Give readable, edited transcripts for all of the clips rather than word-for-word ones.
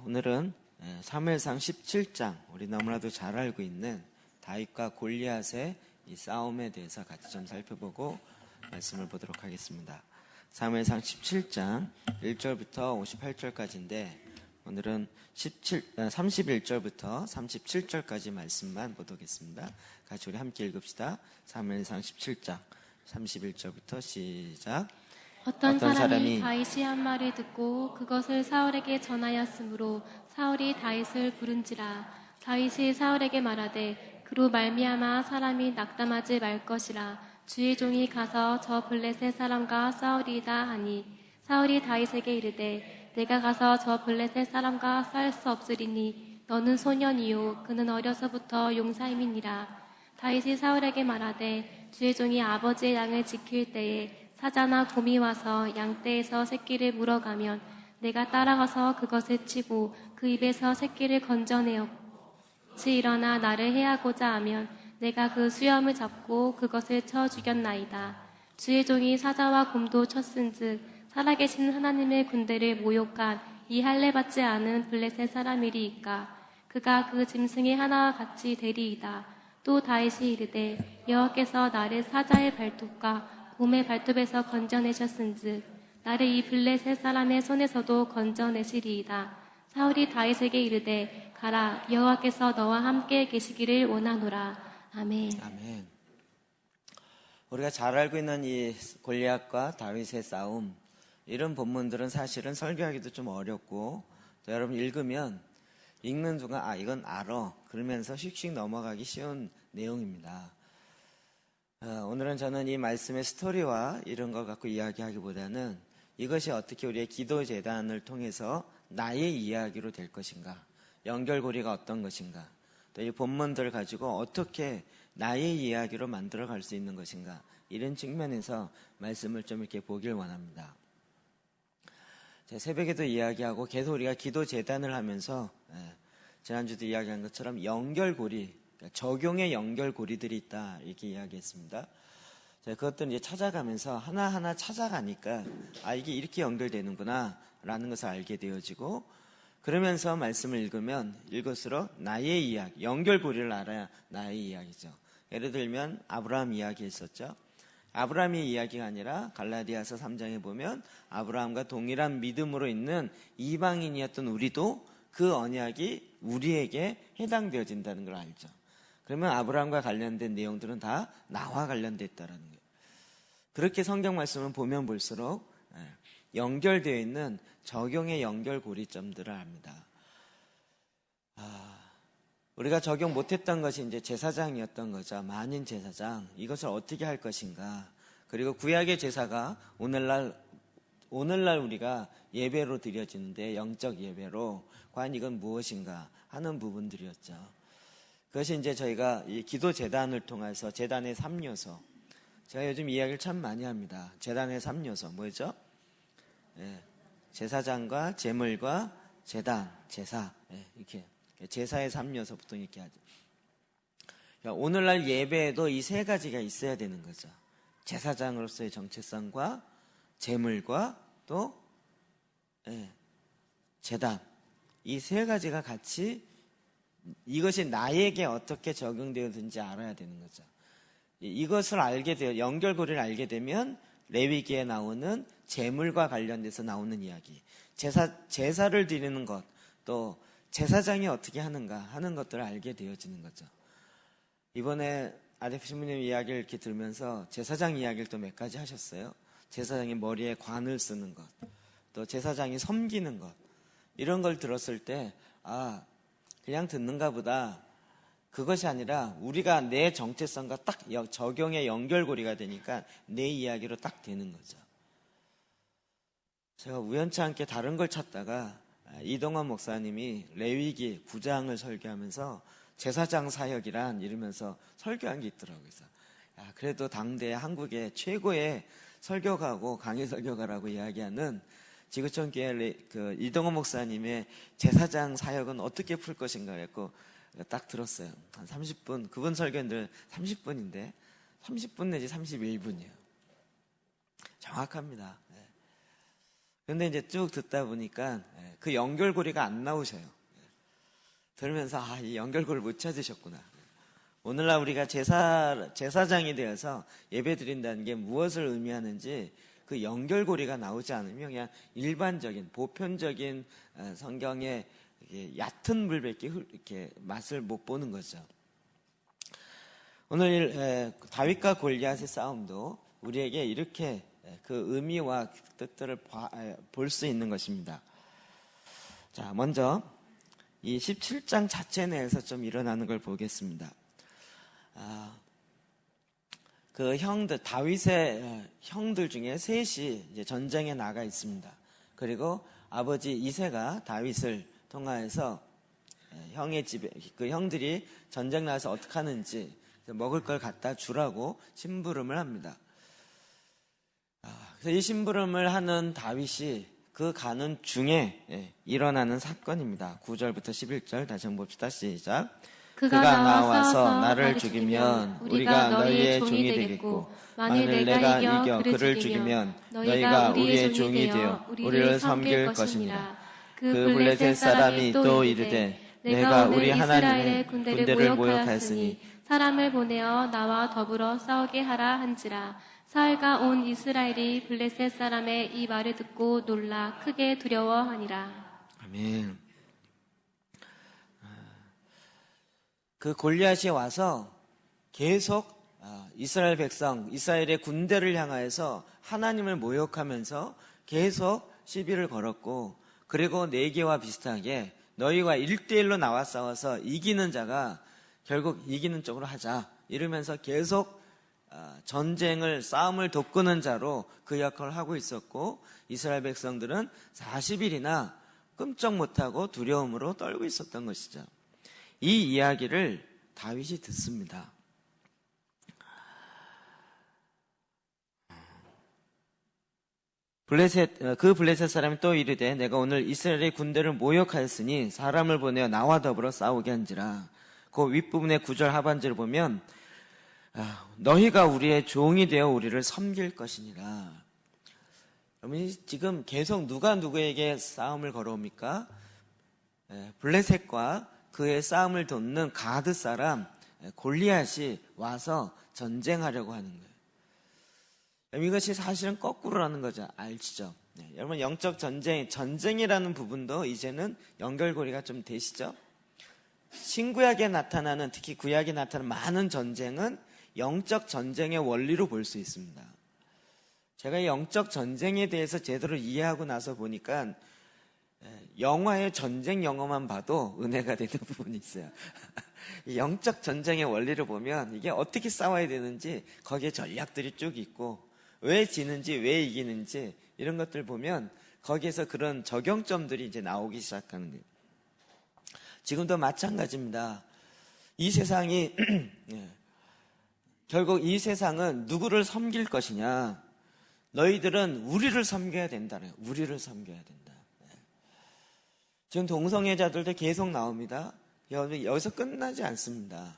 오늘은 사무엘상 17장, 우리 너무나도 잘 알고 있는 다윗과 골리앗의 이 싸움에 대해서 같이 좀 살펴보고 말씀을 보도록 하겠습니다. 사무엘상 17장 1절부터 58절까지인데 오늘은 31절부터 37절까지 말씀만 보도록하겠습니다. 같이 우리 함께 읽읍시다. 사무엘상 17장 31절부터 시작. 어떤 사람이 다윗이 한 말을 듣고 그것을 사울에게 전하였으므로 사울이 다윗을 부른지라. 다윗이 사울에게 말하되 그로 말미암아 사람이 낙담하지 말 것이라. 주의 종이 가서 저 블레셋 사람과 싸우리이다 하니 사울이 다윗에게 이르되 내가 가서 저 블레셋 사람과 싸울 수 없으리니 너는 소년이요 그는 어려서부터 용사임이니라. 다윗이 사울에게 말하되 주의 종이 아버지의 양을 지킬 때에 사자나 곰이 와서 양떼에서 새끼를 물어가면 내가 따라가서 그것을 치고 그 입에서 새끼를 건져내었지. 일어나 나를 해하고자 하면 내가 그 수염을 잡고 그것을 쳐 죽였나이다. 주의 종이 사자와 곰도 쳤은즉 살아계신 하나님의 군대를 모욕한 이 할례받지 않은 블레셋 사람이리이까. 그가 그 짐승의 하나와 같이 되리이다. 또 다윗이 이르되 여호와께서 나를 사자의 발톱과 곰의 발톱에서 건져내셨은즉 나를 이 블레셋 사람의 손에서도 건져내시리이다. 사울이 다윗에게 이르되 가라, 여호와께서 너와 함께 계시기를 원하노라. 아멘. 아멘. 우리가 잘 알고 있는 이 골리앗과 다윗의 싸움, 이런 본문들은 사실은 설교하기도 좀 어렵고 또 여러분 읽으면 읽는 순간 이건 알아 그러면서 휙휙 넘어가기 쉬운 내용입니다. 오늘은 저는 이 말씀의 스토리와 이런 걸 갖고 이야기하기보다는 이것이 어떻게 우리의 기도 재단을 통해서 나의 이야기로 될 것인가, 연결고리가 어떤 것인가, 또 이 본문들을 가지고 어떻게 나의 이야기로 만들어 갈 수 있는 것인가, 이런 측면에서 말씀을 좀 이렇게 보길 원합니다. 새벽에도 이야기하고 계속 우리가 기도 재단을 하면서 지난주도 이야기한 것처럼 연결고리, 적용의 연결고리들이 있다 이렇게 이야기했습니다. 그것들을 이제 찾아가면서 하나하나 찾아가니까 이게 이렇게 연결되는구나 라는 것을 알게 되어지고, 그러면서 말씀을 읽으면 읽을수록 나의 이야기, 연결고리를 알아야 나의 이야기죠. 예를 들면 아브라함 이야기 있었죠. 아브라함의 이야기가 아니라 갈라디아서 3장에 보면 아브라함과 동일한 믿음으로 있는 이방인이었던 우리도 그 언약이 우리에게 해당되어진다는 걸 알죠. 그러면 아브라함과 관련된 내용들은 다 나와 관련됐다라는 거예요. 그렇게 성경 말씀을 보면 볼수록 연결되어 있는 적용의 연결고리점들을 압니다. 우리가 적용 못했던 것이 이제 제사장이었던 거죠. 만인 제사장. 이것을 어떻게 할 것인가. 그리고 구약의 제사가 오늘날 우리가 예배로 드려지는데 영적 예배로 과연 이건 무엇인가 하는 부분들이었죠. 그것이 이제 저희가 이 기도 재단을 통해서 재단의 3요소. 제가 요즘 이야기를 참 많이 합니다. 재단의 3요소. 뭐죠? 제사장과 제물과 재단, 제사. 이렇게. 제사의 3요소부터 이렇게 하죠. 오늘날 예배에도 이 세 가지가 있어야 되는 거죠. 제사장으로서의 정체성과 제물과 또 재단. 이 세 가지가 같이 이것이 나에게 어떻게 적용되어든지 알아야 되는 거죠. 이것을 알게 되어 연결고리를 알게 되면 레위기에 나오는 제물과 관련돼서 나오는 이야기, 제사를 드리는 것, 또 제사장이 어떻게 하는가 하는 것들을 알게 되어지는 거죠. 이번에 아데프 신부님 이야기를 이렇게 들으면서 제사장 이야기를 또 몇 가지 하셨어요. 제사장이 머리에 관을 쓰는 것, 또 제사장이 섬기는 것, 이런 걸 들었을 때 그냥 듣는가 보다, 그것이 아니라 우리가 내 정체성과 딱 적용의 연결고리가 되니까 내 이야기로 딱 되는 거죠. 제가 우연치 않게 다른 걸 찾다가 이동원 목사님이 레위기 9장을 설교하면서 제사장 사역이란 이러면서 설교한 게 있더라고요. 그래서 그래도 당대 한국의 최고의 설교가고 강의 설교가라고 이야기하는 지구촌 교회 그 이동원 목사님의 제사장 사역은 어떻게 풀 것인가 했고 딱 들었어요. 한 30분, 그분 설교는 30분인데 30분 내지 31분이에요. 정확합니다. 그런데 이제 쭉 듣다 보니까 그 연결고리가 안 나오셔요. 들으면서 이 연결고리를 못 찾으셨구나. 오늘날 우리가 제사장이 되어서 예배 드린다는 게 무엇을 의미하는지 그 연결고리가 나오지 않으면 그냥 일반적인 보편적인 성경의 얕은 물밖에 이렇게 맛을 못 보는 거죠. 오늘 다윗과 골리앗의 싸움도 우리에게 이렇게 그 의미와 뜻들을 볼 수 있는 것입니다. 자, 먼저 이 17장 자체 내에서 좀 일어나는 걸 보겠습니다. 그 형들, 다윗의 형들 중에 셋이 이제 전쟁에 나가 있습니다. 그리고 아버지 이새가 다윗을 통하여서 형의 집에, 그 형들이 전쟁 나가서 어떻게 하는지 먹을 걸 갖다 주라고 심부름을 합니다. 그래서 이 심부름을 하는 다윗이 그 가는 중에 일어나는 사건입니다. 9절부터 11절 다시 한번 봅시다. 시작. 그가 나와서 나를 죽이면 우리가 너희의 종이 되겠고 만일 내가 이겨 그를 죽이면 너희가 우리의 종이 되어 우리를 섬길 것입니다. 그 블레셋 사람이 또 이르되 내가 우리 하나님의 군대를 모욕하였으니 사람을 보내어 나와 더불어 싸우게 하라 한지라. 사울과 온 이스라엘이 블레셋 사람의 이 말을 듣고 놀라 크게 두려워하니라. 아멘. 그 골리앗이 와서 계속 이스라엘 백성, 이스라엘의 군대를 향하여서 하나님을 모욕하면서 계속 시비를 걸었고, 그리고 내기와 비슷하게 너희와 1대1로 나와 싸워서 이기는 자가 결국 이기는 쪽으로 하자 이러면서 계속 전쟁을, 싸움을 돋구는 자로 그 역할을 하고 있었고, 이스라엘 백성들은 40일이나 끔찍 못하고 두려움으로 떨고 있었던 것이죠. 이 이야기를 다윗이 듣습니다. 그 블레셋 사람이 또 이르되 내가 오늘 이스라엘의 군대를 모욕하였으니 사람을 보내어 나와 더불어 싸우게 한지라. 그 윗부분의 9절 하반절을 보면 너희가 우리의 종이 되어 우리를 섬길 것이니라. 여러분, 지금 계속 누가 누구에게 싸움을 걸어옵니까? 블레셋과 그의 싸움을 돕는 가드 사람 골리앗이 와서 전쟁하려고 하는 거예요. 이것이 사실은 거꾸로라는 거죠. 알지죠? 여러분, 영적 전쟁이라는 부분도 이제는 연결고리가 좀 되시죠? 신구약에 나타나는, 특히 구약에 나타나는 많은 전쟁은 영적 전쟁의 원리로 볼 수 있습니다. 제가 영적 전쟁에 대해서 제대로 이해하고 나서 보니까 영화의 전쟁 영화만 봐도 은혜가 되는 부분이 있어요. 영적 전쟁의 원리를 보면 이게 어떻게 싸워야 되는지 거기에 전략들이 쭉 있고, 왜 지는지 왜 이기는지 이런 것들 보면 거기에서 그런 적용점들이 이제 나오기 시작하는 거예요. 지금도 마찬가지입니다. 이 세상이 결국 이 세상은 누구를 섬길 것이냐? 너희들은 우리를 섬겨야 된다는, 우리를 섬겨야 된다. 지금 동성애자들도 계속 나옵니다. 여기서 끝나지 않습니다.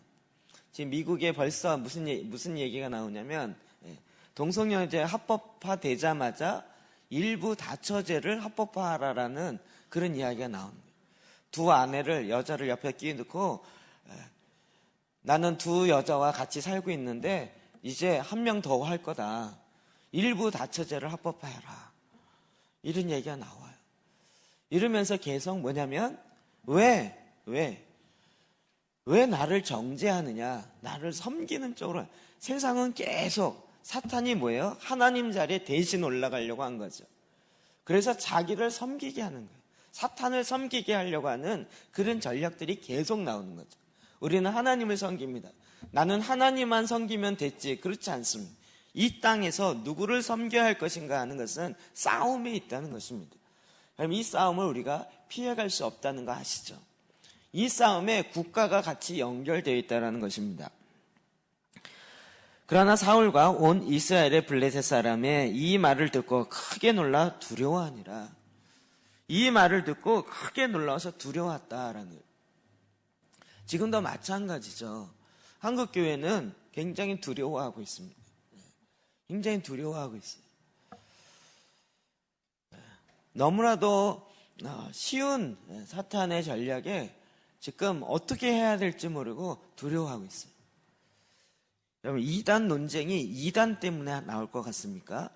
지금 미국에 벌써 무슨 얘기가 나오냐면, 동성애자 합법화 되자마자 일부 다처제를 합법화하라라는 그런 이야기가 나옵니다. 두 아내를, 여자를 옆에 끼워놓고 나는 두 여자와 같이 살고 있는데 이제 한 명 더 할 거다. 일부 다처제를 합법화해라. 이런 얘기가 나와요. 이러면서 계속 뭐냐면 왜 나를 정죄하느냐, 나를 섬기는 쪽으로. 세상은 계속 사탄이 뭐예요? 하나님 자리에 대신 올라가려고 한 거죠. 그래서 자기를 섬기게 하는 거예요. 사탄을 섬기게 하려고 하는 그런 전략들이 계속 나오는 거죠. 우리는 하나님을 섬깁니다. 나는 하나님만 섬기면 됐지. 그렇지 않습니다. 이 땅에서 누구를 섬겨야 할 것인가 하는 것은 싸움에 있다는 것입니다. 그럼 이 싸움을 우리가 피해갈 수 없다는 거 아시죠? 이 싸움에 국가가 같이 연결되어 있다는 것입니다. 그러나 사울과 온 이스라엘의 블레셋 사람의 이 말을 듣고 크게 놀라 두려워하니라. 이 말을 듣고 크게 놀라서 두려웠다라는 거예요. 지금도 마찬가지죠. 한국교회는 굉장히 두려워하고 있습니다. 굉장히 두려워하고 있어요. 너무나도 쉬운 사탄의 전략에 지금 어떻게 해야 될지 모르고 두려워하고 있어요. 여러분, 이단 논쟁이 이단 때문에 나올 것 같습니까?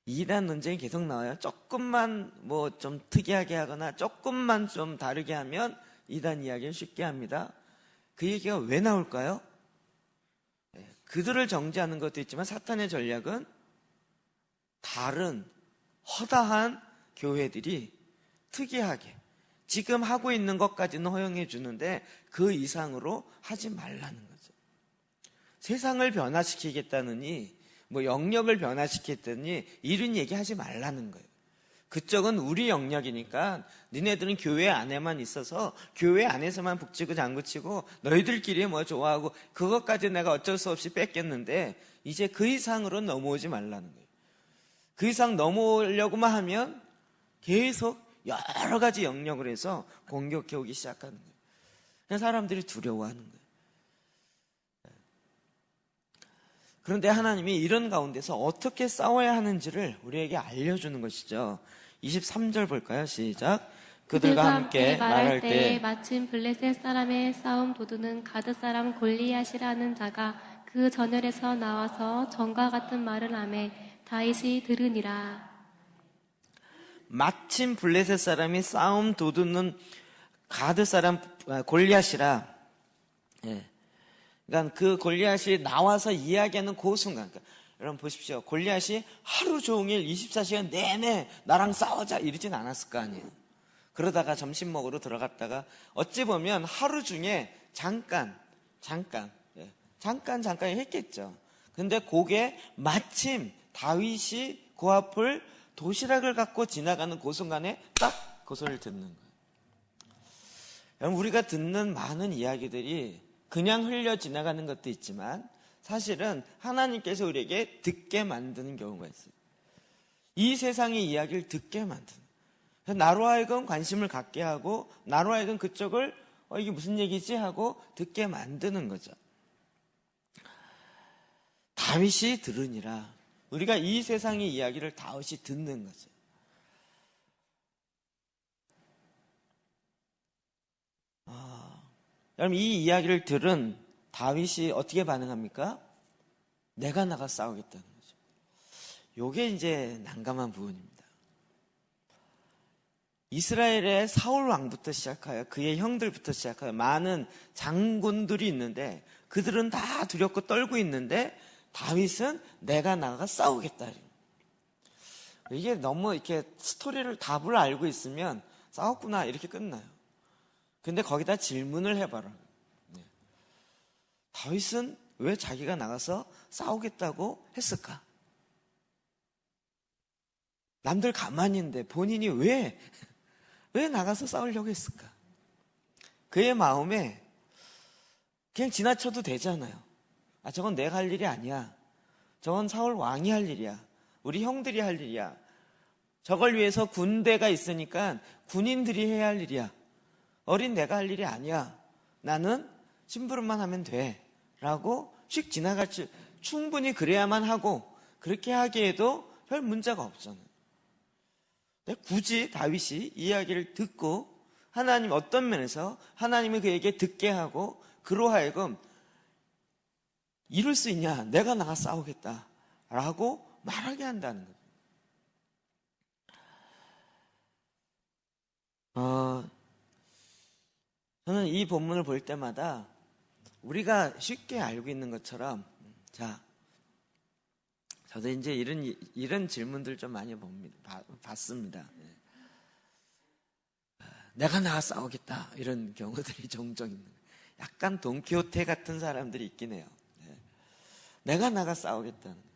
이단 논쟁이 계속 나와요. 조금만 뭐 좀 특이하게 하거나 조금만 좀 다르게 하면 이단 이야기를 쉽게 합니다. 그 얘기가 왜 나올까요? 그들을 정죄하는 것도 있지만 사탄의 전략은 다른 허다한 교회들이 특이하게 지금 하고 있는 것까지는 허용해 주는데 그 이상으로 하지 말라는 거죠. 세상을 변화시키겠다느니 뭐 영역을 변화시키겠다니 이런 얘기 하지 말라는 거예요. 그쪽은 우리 영역이니까 니네들은 교회 안에만 있어서 교회 안에서만 북치고 장구치고 너희들끼리 뭐 좋아하고 그것까지 내가 어쩔 수 없이 뺏겼는데 이제 그 이상으로 넘어오지 말라는 거예요. 그 이상 넘어오려고만 하면 계속 여러 가지 영역을 해서 공격해 오기 시작하는 거예요. 그래서 사람들이 두려워하는 거예요. 그런데 하나님이 이런 가운데서 어떻게 싸워야 하는지를 우리에게 알려주는 것이죠. 23절 볼까요? 시작. 그들과 함께 말할 때 마침 블레셋 사람의 싸움 도두는 가드 사람 골리앗이라는 자가 그 전열에서 나와서 전과 같은 말을 하매 다윗이 들으니라. 마침 블레셋 사람이 싸움 도두는 가드 사람 골리앗이라. 그러니까 그 골리앗이 나와서 이야기하는 그 순간, 그러니까 여러분 보십시오. 골리앗이 하루 종일 24시간 내내 나랑 싸우자 이러진 않았을 거 아니에요. 그러다가 점심 먹으러 들어갔다가 어찌 보면 하루 중에 잠깐 했겠죠. 근데 그게 마침 다윗이 그 앞을 도시락을 갖고 지나가는 그 순간에 딱 그 소리를 듣는 거예요. 여러분, 우리가 듣는 많은 이야기들이 그냥 흘려 지나가는 것도 있지만 사실은 하나님께서 우리에게 듣게 만드는 경우가 있어요. 이 세상의 이야기를 듣게 만드는. 나로 하여금 관심을 갖게 하고 나로 하여금 그쪽을 이게 무슨 얘기지 하고 듣게 만드는 거죠. 다윗이 들으니라. 우리가 이 세상의 이야기를 다윗이 듣는 거죠. 여러분, 이 이야기를 들은 다윗이 어떻게 반응합니까? 내가 나가 싸우겠다는 거죠. 요게 이제 난감한 부분입니다. 이스라엘의 사울 왕부터 시작하여 그의 형들부터 시작하여 많은 장군들이 있는데 그들은 다 두렵고 떨고 있는데 다윗은 내가 나가 싸우겠다. 이게 너무 이렇게 스토리를 답을 알고 있으면 싸웠구나 이렇게 끝나요. 근데 거기다 질문을 해봐라. 다윗은 왜 자기가 나가서 싸우겠다고 했을까? 남들 가만히 있는데 본인이 왜 나가서 싸우려고 했을까? 그의 마음에 그냥 지나쳐도 되잖아요. 저건 내가 할 일이 아니야. 저건 사울 왕이 할 일이야. 우리 형들이 할 일이야. 저걸 위해서 군대가 있으니까 군인들이 해야 할 일이야. 어린 내가 할 일이 아니야. 나는 심부름만 하면 돼. 라고 휙 지나갈지 충분히 그래야만 하고 그렇게 하기에도 별 문제가 없잖아요. 굳이 다윗이 이야기를 듣고 하나님 어떤 면에서 하나님이 그에게 듣게 하고 그로 하여금 이룰 수 있냐? 내가 나가 싸우겠다. 라고 말하게 한다는 거예요. 저는 이 본문을 볼 때마다 우리가 쉽게 알고 있는 것처럼 저도 이제 이런 질문들 좀 많이 봤습니다. 내가 나가 싸우겠다 이런 경우들이 종종 있는 거예요. 약간 돈키호테 같은 사람들이 있긴 해요. 내가 나가 싸우겠다는.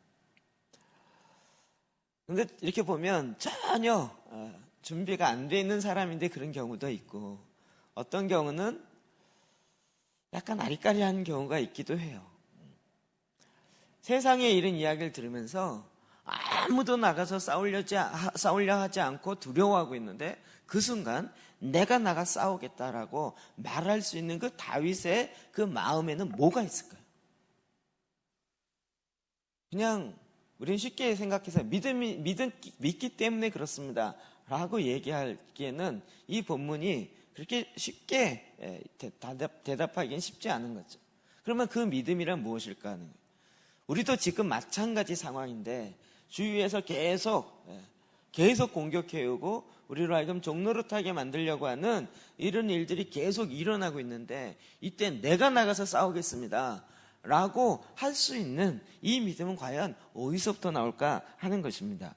근데 이렇게 보면 전혀 준비가 안 돼 있는 사람인데 그런 경우도 있고 어떤 경우는 약간 아리까리한 경우가 있기도 해요. 세상에 이런 이야기를 들으면서 아무도 나가서 싸우려 하지 않고 두려워하고 있는데 그 순간 내가 나가 싸우겠다라고 말할 수 있는 그 다윗의 그 마음에는 뭐가 있을까요? 그냥 우리는 쉽게 생각해서 믿기 때문에 그렇습니다 라고 얘기하기에는 이 본문이 그렇게 쉽게 대답하기는 쉽지 않은 거죠. 그러면 그 믿음이란 무엇일까 하는 거예요. 우리도 지금 마찬가지 상황인데 주위에서 계속 공격해오고 우리로 하여금 종노릇하게 만들려고 하는 이런 일들이 계속 일어나고 있는데, 이때 내가 나가서 싸우겠습니다 라고 할 수 있는 이 믿음은 과연 어디서부터 나올까 하는 것입니다.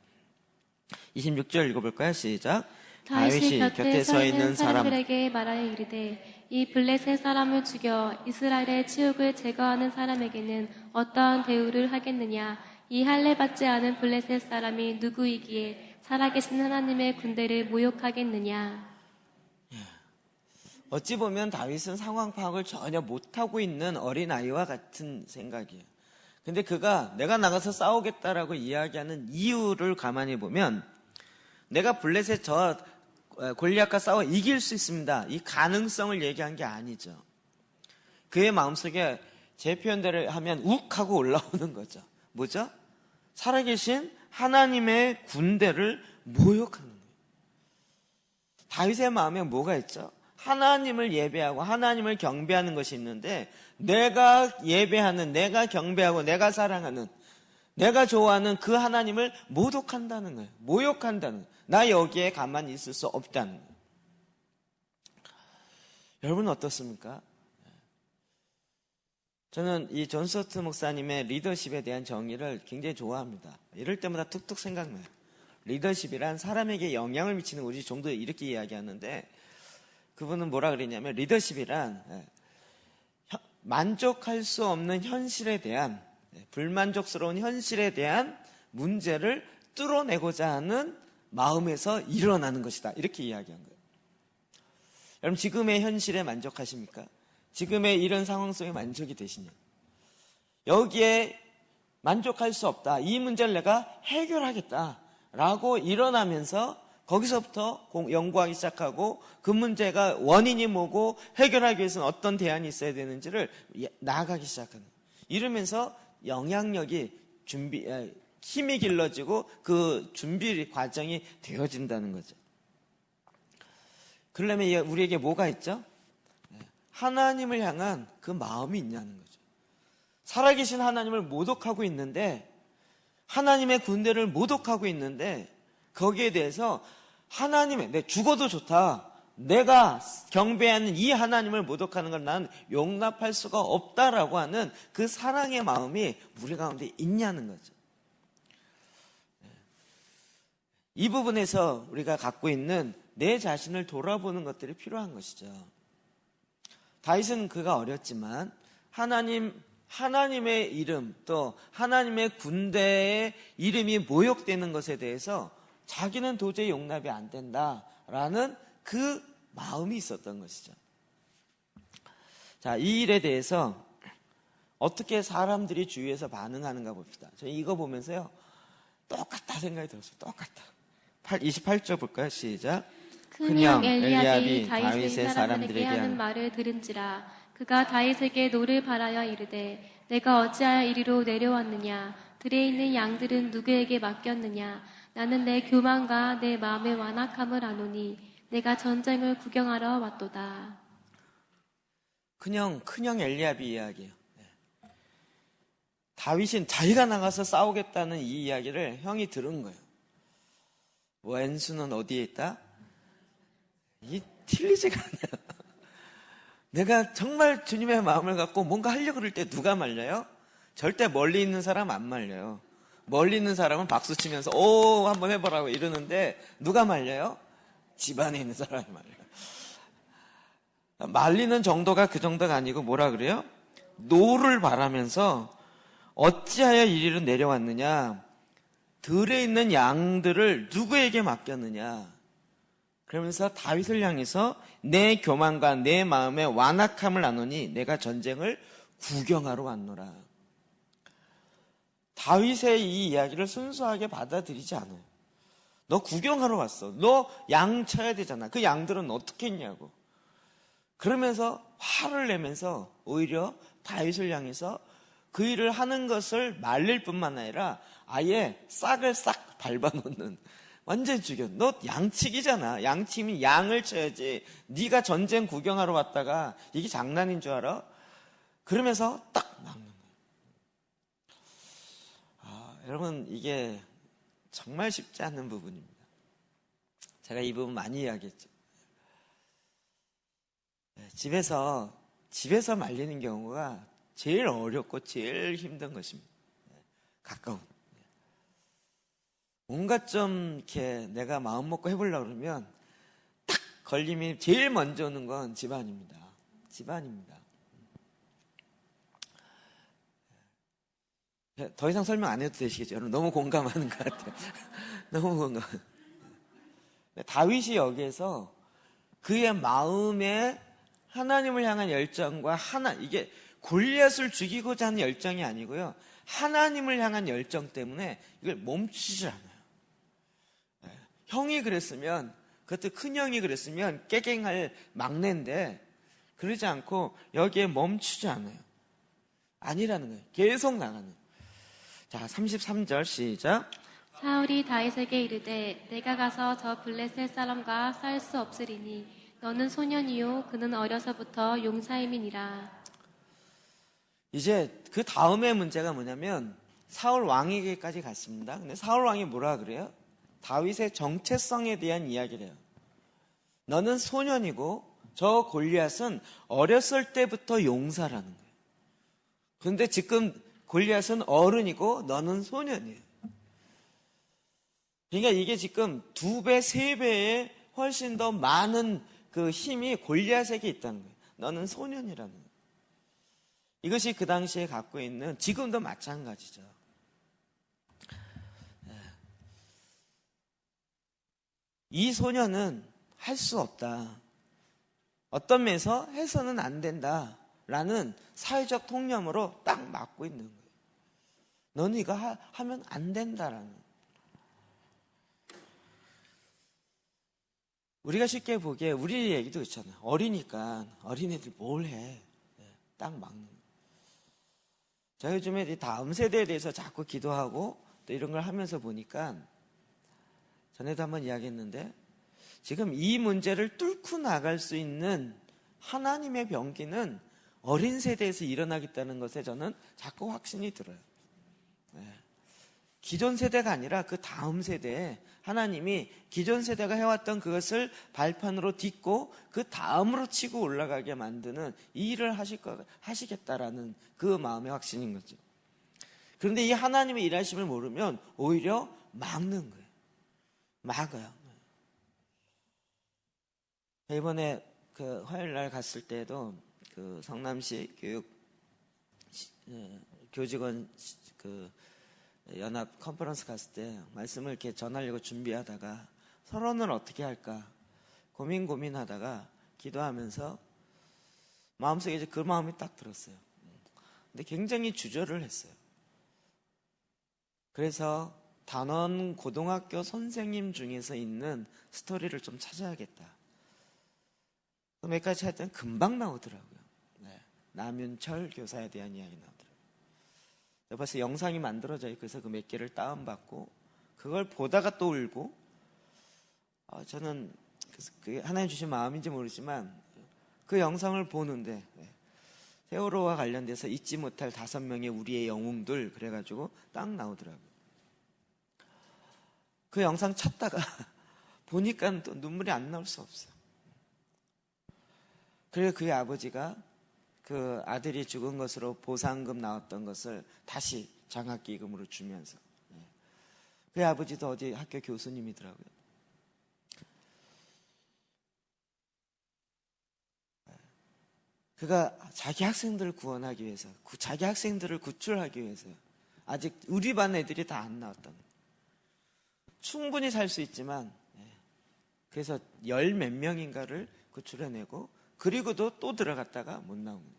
26절 읽어볼까요? 시작. 다윗이 곁에 서 있는 사람들에게 말하여 이르되 이 블레셋 사람을 죽여 이스라엘의 치욕을 제거하는 사람에게는 어떠한 대우를 하겠느냐. 이 할례 받지 않은 블레셋 사람이 누구이기에 살아계신 하나님의 군대를 모욕하겠느냐. 어찌 보면 다윗은 상황 파악을 전혀 못하고 있는 어린아이와 같은 생각이에요. 근데 그가 내가 나가서 싸우겠다라고 이야기하는 이유를 가만히 보면, 내가 블레셋 저 골리앗과 싸워 이길 수 있습니다, 이 가능성을 얘기한 게 아니죠. 그의 마음속에 제 표현대로 하면 욱 하고 올라오는 거죠. 뭐죠? 살아계신 하나님의 군대를 모욕하는 거예요. 다윗의 마음에 뭐가 있죠? 하나님을 예배하고 하나님을 경배하는 것이 있는데, 내가 예배하는, 내가 경배하고 내가 사랑하는, 내가 좋아하는 그 하나님을 모독한다는 거예요. 모욕한다는 거예요. 나 여기에 가만히 있을 수 없다는 거예요. 여러분 어떻습니까? 저는 이 존 스토트 목사님의 리더십에 대한 정의를 굉장히 좋아합니다. 이럴 때마다 툭툭 생각나요. 리더십이란 사람에게 영향을 미치는, 우리 좀 더 이렇게 이야기하는데, 그분은 뭐라 그랬냐면, 리더십이란 만족할 수 없는 현실에 대한, 불만족스러운 현실에 대한 문제를 뚫어내고자 하는 마음에서 일어나는 것이다, 이렇게 이야기한 거예요. 여러분, 지금의 현실에 만족하십니까? 지금의 이런 상황 속에 만족이 되시냐? 여기에 만족할 수 없다, 이 문제를 내가 해결하겠다라고 일어나면서 거기서부터 연구하기 시작하고, 그 문제가 원인이 뭐고 해결하기 위해서는 어떤 대안이 있어야 되는지를 나아가기 시작하는 거예요. 이러면서 영향력이 힘이 길러지고 그 준비 과정이 되어진다는 거죠. 그러려면 우리에게 뭐가 있죠? 하나님을 향한 그 마음이 있냐는 거죠. 살아계신 하나님을 모독하고 있는데, 하나님의 군대를 모독하고 있는데, 거기에 대해서 하나님의, 내 죽어도 좋다, 내가 경배하는 이 하나님을 모독하는 걸 난 용납할 수가 없다라고 하는 그 사랑의 마음이 우리 가운데 있냐는 거죠. 이 부분에서 우리가 갖고 있는 내 자신을 돌아보는 것들이 필요한 것이죠. 다윗은 그가 어렸지만 하나님의 이름, 또 하나님의 군대의 이름이 모욕되는 것에 대해서 자기는 도저히 용납이 안 된다라는 그 마음이 있었던 것이죠. 자, 이 일에 대해서 어떻게 사람들이 주위에서 반응하는가 봅시다. 저 이거 보면서요, 똑같다 생각이 들었어요. 똑같다. 28절 볼까요? 시작. 큰형 엘리압이 다윗의 사람들에게 하는 말을 들은지라. 그가 다윗에게 노를 바라여 이르되 내가 어찌하여 이리로 내려왔느냐. 들에 있는 양들은 누구에게 맡겼느냐. 나는 내 교만과 내 마음의 완악함을 아노니 내가 전쟁을 구경하러 왔도다. 큰형 엘리압이 이야기해요. 다윗은 자기가 나가서 싸우겠다는 이 이야기를 형이 들은 거예요. 왼수는 어디에 있다? 이 틀리지가 않아요. 내가 정말 주님의 마음을 갖고 뭔가 하려고 그럴 때 누가 말려요? 절대 멀리 있는 사람 안 말려요. 멀리 있는 사람은 박수 치면서 오 한번 해보라고 이러는데, 누가 말려요? 집안에 있는 사람이 말려요. 말리는 정도가 그 정도가 아니고 뭐라 그래요? 노를 바라면서 어찌하여 이리로 내려왔느냐. 들에 있는 양들을 누구에게 맡겼느냐. 그러면서 다윗을 향해서 내 교만과 내 마음의 완악함을 아노니 내가 전쟁을 구경하러 왔노라. 다윗의 이 이야기를 순수하게 받아들이지 않아요. 너 구경하러 왔어. 너 양 쳐야 되잖아. 그 양들은 어떻게 했냐고. 그러면서 화를 내면서 오히려 다윗을 향해서 그 일을 하는 것을 말릴 뿐만 아니라 아예 싹을 싹 밟아놓는 완전히 죽여. 너 양치기잖아. 양치면 양을 쳐야지. 네가 전쟁 구경하러 왔다가 이게 장난인 줄 알아? 그러면서 딱 막는 거예요. 여러분, 이게 정말 쉽지 않은 부분입니다. 제가 이 부분 많이 이야기했죠. 집에서 말리는 경우가 제일 어렵고 제일 힘든 것입니다. 가까운. 뭔가 좀 이렇게 내가 마음 먹고 해보려고 그러면 딱 걸림이 제일 먼저 오는 건 집안입니다. 집안입니다. 더 이상 설명 안 해도 되시겠죠? 여러분 너무 공감하는 것 같아요. 너무 공감. 다윗이 여기에서 그의 마음에 하나님을 향한 열정과 이게 골리앗을 죽이고자 하는 열정이 아니고요. 하나님을 향한 열정 때문에 이걸 멈추지 않아요. 형이 그랬으면, 그것도 큰 형이 그랬으면 깨갱할 막내인데 그러지 않고 여기에 멈추지 않아요. 아니라는 거예요. 계속 나가는. 자, 33절 시작. 사울이 다윗에게 이르되 내가 가서 저 블레셋 사람과 싸울 수 없으리니 너는 소년이요 그는 어려서부터 용사임이니라. 이제 그 다음의 문제가 뭐냐면 사울 왕에게까지 갔습니다. 근데 사울 왕이 뭐라 그래요? 다윗의 정체성에 대한 이야기를 해요. 너는 소년이고 저 골리앗은 어렸을 때부터 용사라는 거예요. 그런데 지금 골리앗은 어른이고 너는 소년이에요. 그러니까 이게 지금 2배, 3배의 훨씬 더 많은 그 힘이 골리앗에게 있다는 거예요. 너는 소년이라는 거예요. 이것이 그 당시에 갖고 있는, 지금도 마찬가지죠. 이 소년은 할 수 없다. 어떤 면에서 해서는 안 된다라는 사회적 통념으로 딱 막고 있는 거예요. 너는 이거 하면 안 된다라는. 우리가 쉽게 보기에 우리 얘기도 있잖아요. 어리니까 어린애들 뭘 해. 딱 막는 거예요. 제가 요즘에 다음 세대에 대해서 자꾸 기도하고 또 이런 걸 하면서 보니까 전에도 한번 이야기했는데 지금 이 문제를 뚫고 나갈 수 있는 하나님의 병기는 어린 세대에서 일어나겠다는 것에 저는 자꾸 확신이 들어요. 기존 세대가 아니라 그 다음 세대에 하나님이 기존 세대가 해왔던 그것을 발판으로 딛고 그 다음으로 치고 올라가게 만드는 이 일을 하시겠다라는 그 마음의 확신인 거죠. 그런데 이 하나님의 일하심을 모르면 오히려 막는 거예요. 막아요. 이번에 그 화요일 날 갔을 때도 그 성남시 교직원 그 연합 컨퍼런스 갔을 때 말씀을 이렇게 전하려고 준비하다가 서론을 어떻게 할까 고민하다가 기도하면서 마음속에 이제 그 마음이 딱 들었어요. 근데 굉장히 주저를 했어요. 그래서 단원 고등학교 선생님 중에서 있는 스토리를 좀 찾아야겠다. 몇 가지 찾았더니 금방 나오더라고요. 남윤철 교사에 대한 이야기 나오더라고요. 벌써 영상이 만들어져 있고 그래서 그 몇 개를 다운받고 그걸 보다가 또 울고 저는 그게 하나님 주신 마음인지 모르지만 그 영상을 보는데 세월호와 관련돼서 잊지 못할 5명의 우리의 영웅들 그래가지고 딱 나오더라고요. 그 영상 찾다가 보니까 또 눈물이 안 나올 수 없어요. 그래서 그의 아버지가 그 아들이 죽은 것으로 보상금 나왔던 것을 다시 장학기금으로 주면서 그의 아버지도 어디 학교 교수님이더라고요. 그가 자기 학생들을 구원하기 위해서 자기 학생들을 구출하기 위해서 아직 우리 반 애들이 다 안 나왔던 충분히 살 수 있지만 그래서 10몇 명인가를 구출해내고 그리고도 또 들어갔다가 못 나오는 거예요.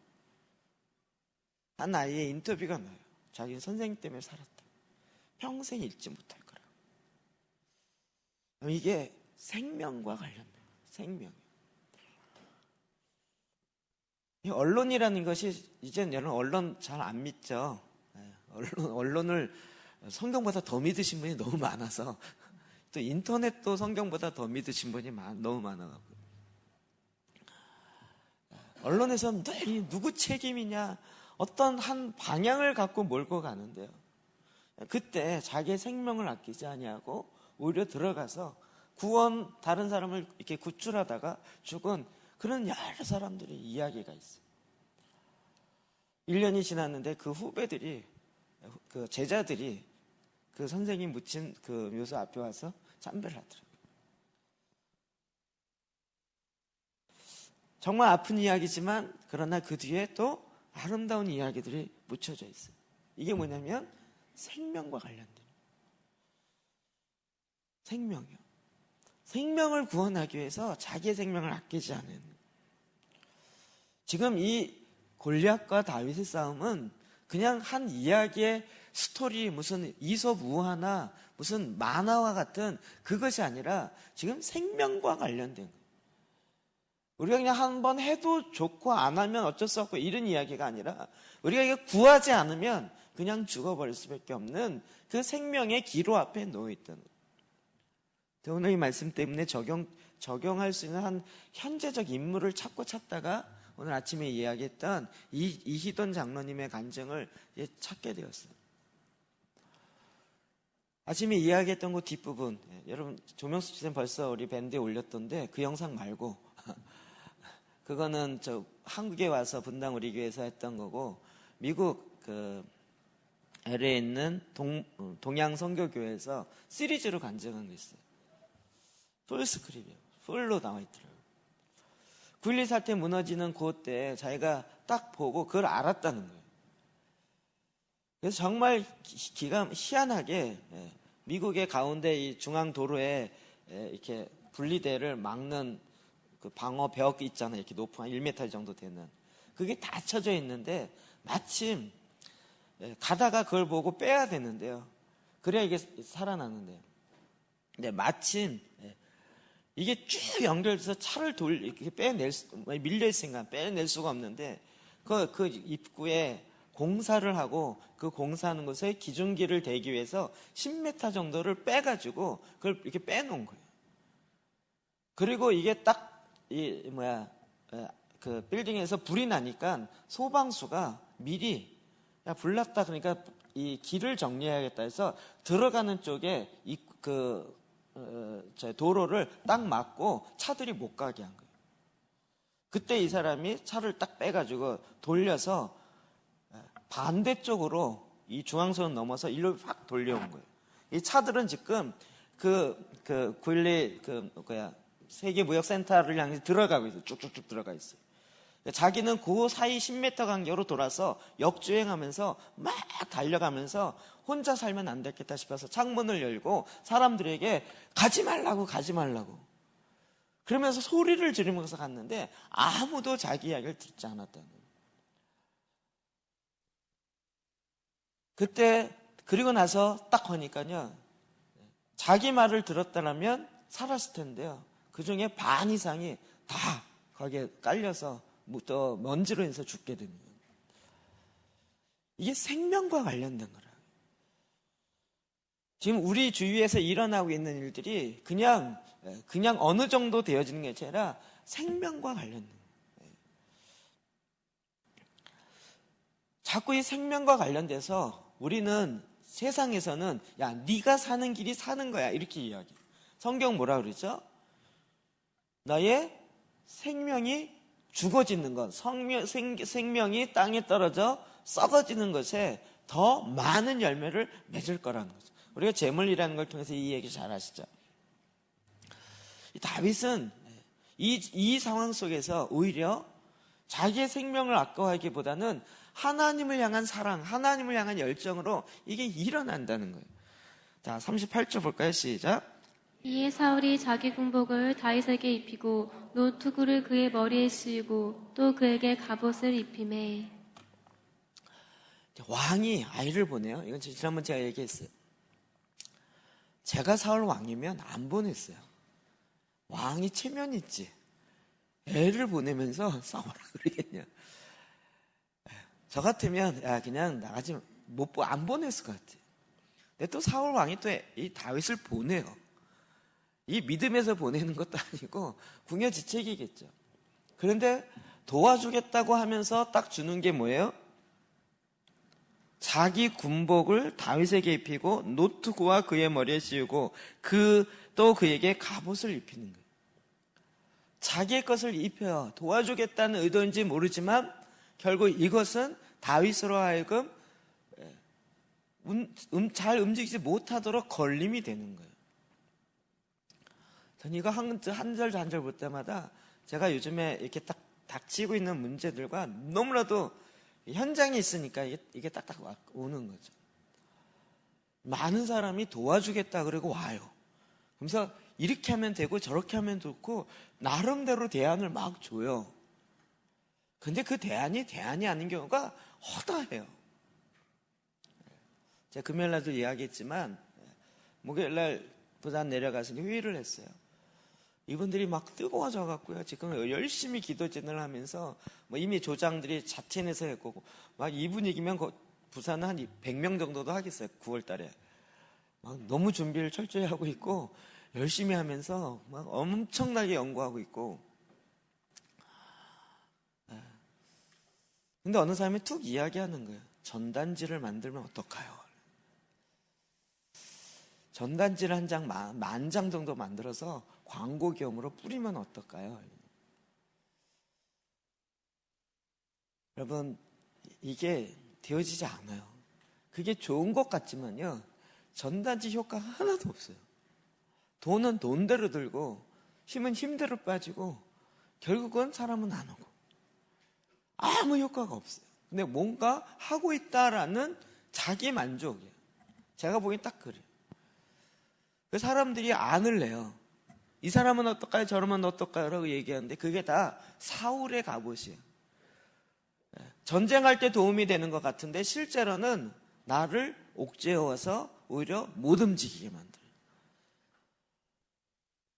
한 아이의 인터뷰가 나요. 자기는 선생님 때문에 살았다. 평생 잊지 못할 거라고. 이게 생명과 관련돼요. 생명. 이 언론이라는 것이 이제는 여러분 언론 잘 안 믿죠. 언론을 성경보다 더 믿으신 분이 너무 많아서 또 인터넷도 성경보다 더 믿으신 분이 너무 많아가지고 언론에서는 늘 누구 책임이냐 어떤 한 방향을 갖고 몰고 가는데요. 그때 자기의 생명을 아끼지 아니하고 오히려 들어가서 구원 다른 사람을 이렇게 구출하다가 죽은 그런 여러 사람들의 이야기가 있어요. 1년이 지났는데 그 후배들이 그 제자들이 그 선생님 묻힌 그 묘소 앞에 와서 참배를 하더라고요. 정말 아픈 이야기지만 그러나 그 뒤에 또 아름다운 이야기들이 묻혀져 있어요. 이게 뭐냐면 생명과 관련된 생명이요. 생명을 구원하기 위해서 자기의 생명을 아끼지 않은. 지금 이 골리앗과 다윗의 싸움은 그냥 한 이야기의 스토리, 무슨 이솝 우화나 무슨 만화와 같은 그것이 아니라 지금 생명과 관련된 거예요. 우리가 그냥 한번 해도 좋고 안 하면 어쩔 수 없고 이런 이야기가 아니라 우리가 이거 구하지 않으면 그냥 죽어버릴 수밖에 없는 그 생명의 기로 앞에 놓여있던 거예요. 오늘 이 말씀 때문에 적용할 수 있는 한 현재적 인물을 찾다가 오늘 아침에 이야기했던 이희돈 장로님의 간증을 찾게 되었어요. 아침에 이야기했던 그 뒷부분, 여러분 조명수 씨는 벌써 우리 밴드에 올렸던데 그 영상 말고 그거는 한국에 와서 분당 우리 교회에서 했던 거고 미국 LA에 있는 동양 선교교회에서 시리즈로 간증한 게 있어요. 풀스크립이에요. 풀로 나와 있더라고요. 9.12 사태 무너지는 그때 자기가 딱 보고 그걸 알았다는 거예요. 그래서 정말 희한하게 미국의 가운데 이 중앙 도로에 이렇게 분리대를 막는 그 방어 벽 있잖아요. 이렇게 높은 한 1m 정도 되는 그게 닫혀져 있는데 마침 가다가 그걸 보고 빼야 되는데요. 그래야 이게 살아나는데요. 근데 마침 이게 쭉 연결돼서 차를 이렇게 밀려있으니까 빼낼 수가 없는데, 그 입구에 공사를 하고 그 공사하는 곳에 기중기를 대기 위해서 10m 정도를 빼가지고 그걸 이렇게 빼놓은 거예요. 그리고 이게 딱, 그 빌딩에서 불이 나니까 소방수가 미리, 야, 불났다. 그러니까 이 길을 정리해야겠다 해서 들어가는 쪽에 도로를 딱 막고 차들이 못 가게 한 거예요. 그때 이 사람이 차를 딱 빼가지고 돌려서 반대쪽으로 이 중앙선 넘어서 일로 확 돌려온 거예요. 이 차들은 지금 세계무역센터를 향해 들어가고 있어요. 쭉쭉쭉 들어가 있어요. 자기는 그 사이 10m 간격으로 돌아서 역주행하면서 막 달려가면서 혼자 살면 안 되겠다 싶어서 창문을 열고 사람들에게 가지 말라고 그러면서 소리를 지르면서 갔는데 아무도 자기 이야기를 듣지 않았다는 거예요. 그때 그리고 나서 딱 하니까요, 자기 말을 들었다면 살았을 텐데요, 그 중에 반 이상이 다 거기에 깔려서 또 먼지로 인해서 죽게 됩니다. 이게 생명과 관련된 거라. 지금 우리 주위에서 일어나고 있는 일들이 그냥 어느 정도 되어지는 게 아니라 생명과 관련된 거예요. 자꾸 이 생명과 관련돼서 우리는 세상에서는 야, 네가 사는 길이 사는 거야 이렇게 이야기해요. 성경 뭐라 그러죠? 너의 생명이 죽어지는 것, 생명이 땅에 떨어져 썩어지는 것에 더 많은 열매를 맺을 거라는 거죠. 우리가 재물이라는 걸 통해서 이 얘기 잘 아시죠? 다윗은 이 상황 속에서 오히려 자기의 생명을 아까워하기보다는 하나님을 향한 사랑, 하나님을 향한 열정으로 이게 일어난다는 거예요. 자, 38절 볼까요? 시작. 이에 사울이 자기 군복을 다윗에게 입히고 노투구를 그의 머리에 씌우고 또 그에게 갑옷을 입히매. 왕이 아이를 보내요. 이건 지난번 제가 얘기했어요. 제가 사울 왕이면 안 보냈어요. 왕이 체면이 있지. 애를 보내면서 싸우라 그러겠냐. 저 같으면 야 그냥 나가지 안 보냈을 것 같아요. 근데 또 사울 왕이 또 이 다윗을 보내요. 이 믿음에서 보내는 것도 아니고 궁여지책이겠죠. 그런데 도와주겠다고 하면서 딱 주는 게 뭐예요? 자기 군복을 다윗에게 입히고 노트구와 그의 머리에 씌우고 또 그에게 갑옷을 입히는 거예요. 자기의 것을 입혀요. 도와주겠다는 의도인지 모르지만 결국 이것은 다윗으로 하여금 잘 움직이지 못하도록 걸림이 되는 거예요. 전 이거 한 절 한 절 볼 때마다 제가 요즘에 이렇게 딱 닥치고 있는 문제들과 너무나도 현장에 있으니까 이게 딱딱 오는 거죠. 많은 사람이 도와주겠다 그러고 와요. 그래서 이렇게 하면 되고 저렇게 하면 좋고 나름대로 대안을 막 줘요. 근데 그 대안이 아닌 경우가 허다해요. 제가 금요일날도 이야기했지만 목요일날 부산 내려가서 회의를 했어요. 이분들이 막 뜨거워져 갖고요. 지금 열심히 기도진을 하면서 이미 조장들이 자체내서 했고 막 이 분위기면 부산은 한 100명 정도도 하겠어요. 9월 달에. 막 너무 준비를 철저히 하고 있고 열심히 하면서 막 엄청나게 연구하고 있고. 근데 어느 사람이 툭 이야기하는 거예요. 전단지를 만들면 어떨까요? 전단지를 한 장, 10,000장 정도 만들어서 광고 겸으로 뿌리면 어떨까요? 여러분, 이게 되어지지 않아요. 그게 좋은 것 같지만요, 전단지 효과 하나도 없어요. 돈은 돈대로 들고, 힘은 힘대로 빠지고, 결국은 사람은 안 오고. 아무 효과가 없어요. 근데 뭔가 하고 있다라는 자기 만족이에요. 제가 보기엔 딱 그래요. 그 사람들이 안을 내요. 이 사람은 어떨까요? 저러면 어떨까요? 라고 얘기하는데 그게 다 사울의 갑옷이에요. 전쟁할 때 도움이 되는 것 같은데 실제로는 나를 옥죄어서 오히려 못 움직이게 만들어요.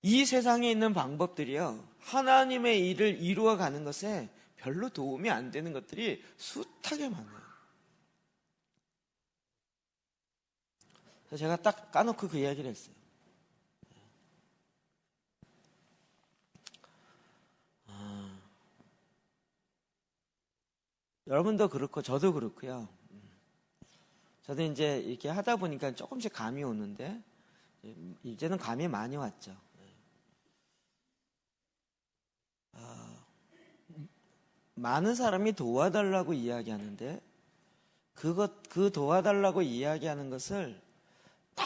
이 세상에 있는 방법들이요, 하나님의 일을 이루어가는 것에 별로 도움이 안 되는 것들이 숱하게 많아요. 그래서 제가 딱 까놓고 그 이야기를 했어요. 여러분도 그렇고 저도 그렇고요. 저도 이제 이렇게 하다 보니까 조금씩 감이 오는데 이제는 감이 많이 왔죠. 많은 사람이 도와달라고 이야기하는데 그 도와달라고 이야기하는 것을 다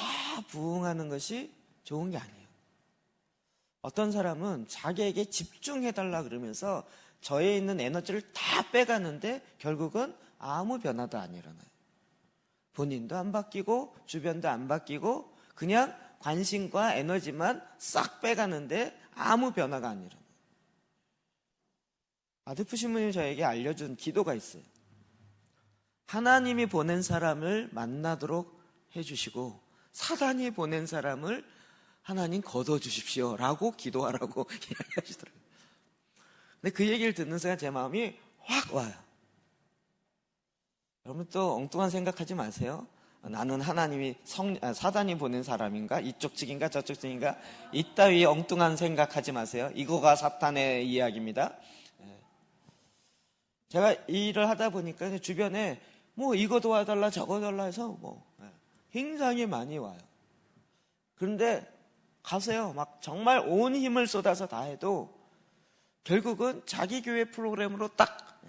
부응하는 것이 좋은 게 아니에요. 어떤 사람은 자기에게 집중해달라 그러면서 저에 있는 에너지를 다 빼가는데 결국은 아무 변화도 안 일어나요. 본인도 안 바뀌고 주변도 안 바뀌고 그냥 관심과 에너지만 싹 빼가는데 아무 변화가 안 일어나요. 아드프 신부님이 저에게 알려준 기도가 있어요. 하나님이 보낸 사람을 만나도록 해주시고 사단이 보낸 사람을 하나님 걷어주십시오 라고 기도하라고 이야기하시더라고요. 근데 그 얘기를 듣는 순간 제 마음이 확 와요. 여러분 또 엉뚱한 생각하지 마세요. 나는 하나님이 사단이 보낸 사람인가? 이쪽 측인가? 저쪽 측인가? 이따위 엉뚱한 생각하지 마세요. 이거가 사탄의 이야기입니다. 제가 이 일을 하다 보니까 주변에 이거 도와달라 저거 달라 해서 굉장히 많이 와요. 그런데 가세요. 막 정말 온 힘을 쏟아서 다 해도 결국은 자기 교회 프로그램으로 딱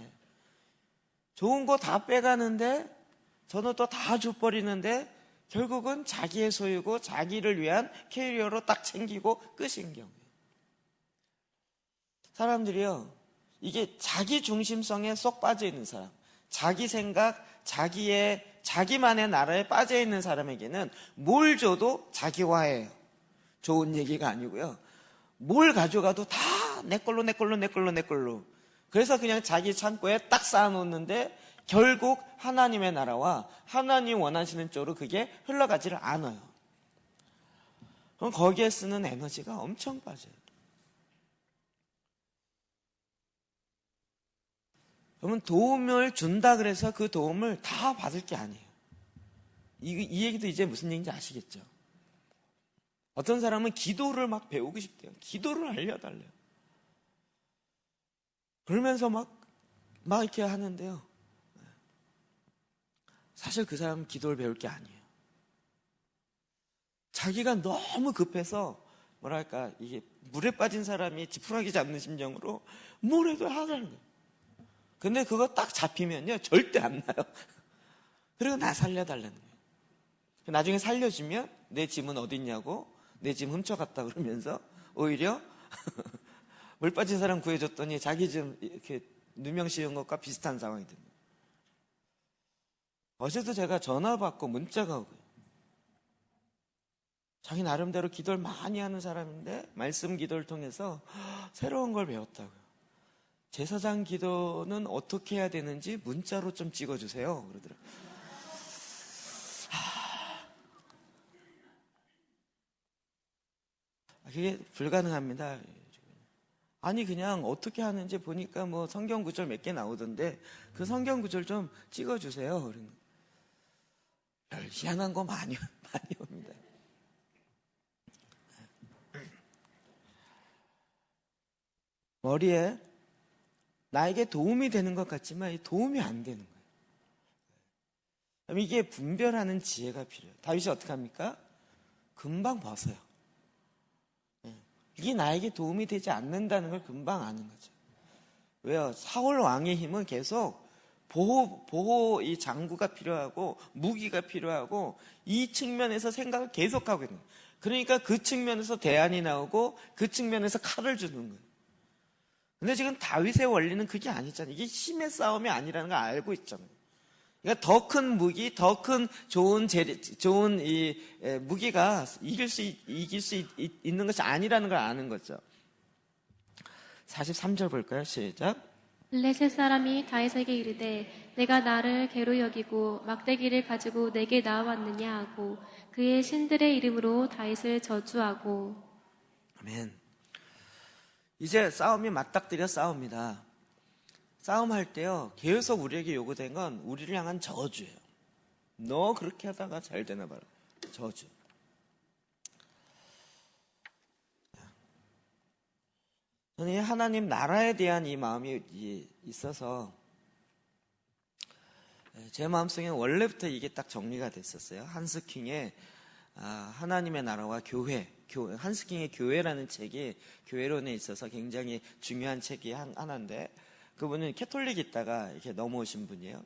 좋은 거 다 빼가는데 저는 또 다 줘버리는데 결국은 자기의 소유고 자기를 위한 캐리어로 딱 챙기고 끝인 경우예요. 사람들이요, 이게 자기 중심성에 쏙 빠져있는 사람, 자기 생각, 자기만의 나라에 빠져있는 사람에게는 뭘 줘도 자기화예요. 좋은 얘기가 아니고요. 뭘 가져가도 다 내 걸로. 그래서 그냥 자기 창고에 딱 쌓아놓는데 결국 하나님의 나라와 하나님 원하시는 쪽으로 그게 흘러가지를 않아요. 그럼 거기에 쓰는 에너지가 엄청 빠져요. 그러면 도움을 준다 그래서 그 도움을 다 받을 게 아니에요. 이 얘기도 이제 무슨 얘기인지 아시겠죠? 어떤 사람은 기도를 막 배우고 싶대요. 기도를 알려달래요. 그러면서 막 이렇게 하는데요. 사실 그 사람은 기도를 배울 게 아니에요. 자기가 너무 급해서 뭐랄까 이게 물에 빠진 사람이 지푸라기 잡는 심정으로 뭐라도 하자는 거예요. 근데 그거 딱 잡히면요 절대 안 나요. 그리고 나 살려달라는 거예요. 나중에 살려주면 내 짐은 어디 있냐고 내 짐 훔쳐갔다 그러면서 오히려 물 빠진 사람 구해줬더니 자기 짐 이렇게 누명 씌운 것과 비슷한 상황이 됩니다. 어제도 제가 전화 받고 문자가 오고요. 자기 나름대로 기도를 많이 하는 사람인데 말씀 기도를 통해서 새로운 걸 배웠다고요. 제사장 기도는 어떻게 해야 되는지 문자로 좀 찍어주세요 그러더라고요. 그게 불가능합니다. 아니 그냥 어떻게 하는지 보니까 뭐 성경 구절 몇 개 나오던데 그 성경 구절 좀 찍어주세요. 별 희한한 거 많이 옵니다. 머리에 나에게 도움이 되는 것 같지만 도움이 안 되는 거예요. 그럼 이게 분별하는 지혜가 필요해요. 다윗이 어떻게 합니까? 금방 벗어요. 이게 나에게 도움이 되지 않는다는 걸 금방 아는 거죠. 왜요? 사울 왕의 힘은 계속 보호 이 장구가 필요하고 무기가 필요하고 이 측면에서 생각을 계속하고 있는 거예요. 그러니까 그 측면에서 대안이 나오고 그 측면에서 칼을 주는 거예요. 근데 지금 다윗의 원리는 그게 아니잖아요. 이게 힘의 싸움이 아니라는 걸 알고 있잖아요. 그러니까 더 큰 무기, 더 큰 좋은 이 무기가 이길 수 있는 것이 아니라는 걸 아는 거죠. 43절 볼까요? 시작. 블레셋 사람이 다윗에게 이르되 내가 나를 괴로 여기고 막대기를 가지고 내게 나와왔느냐 하고 그의 신들의 이름으로 다윗을 저주하고. 아멘. 이제 싸움이 맞닥뜨려 싸웁니다. 싸움할 때요 계속 우리에게 요구된 건 우리를 향한 저주예요. 너 그렇게 하다가 잘 되나 봐라. 저주. 저는 하나님 나라에 대한 이 마음이 있어서 제 마음속에는 원래부터 이게 딱 정리가 됐었어요. 한스킹의 하나님의 나라와 교회, 한스킹의 교회라는 책이 교회론에 있어서 굉장히 중요한 책이 하나인데 그분은 캐톨릭 있다가 이렇게 넘어오신 분이에요.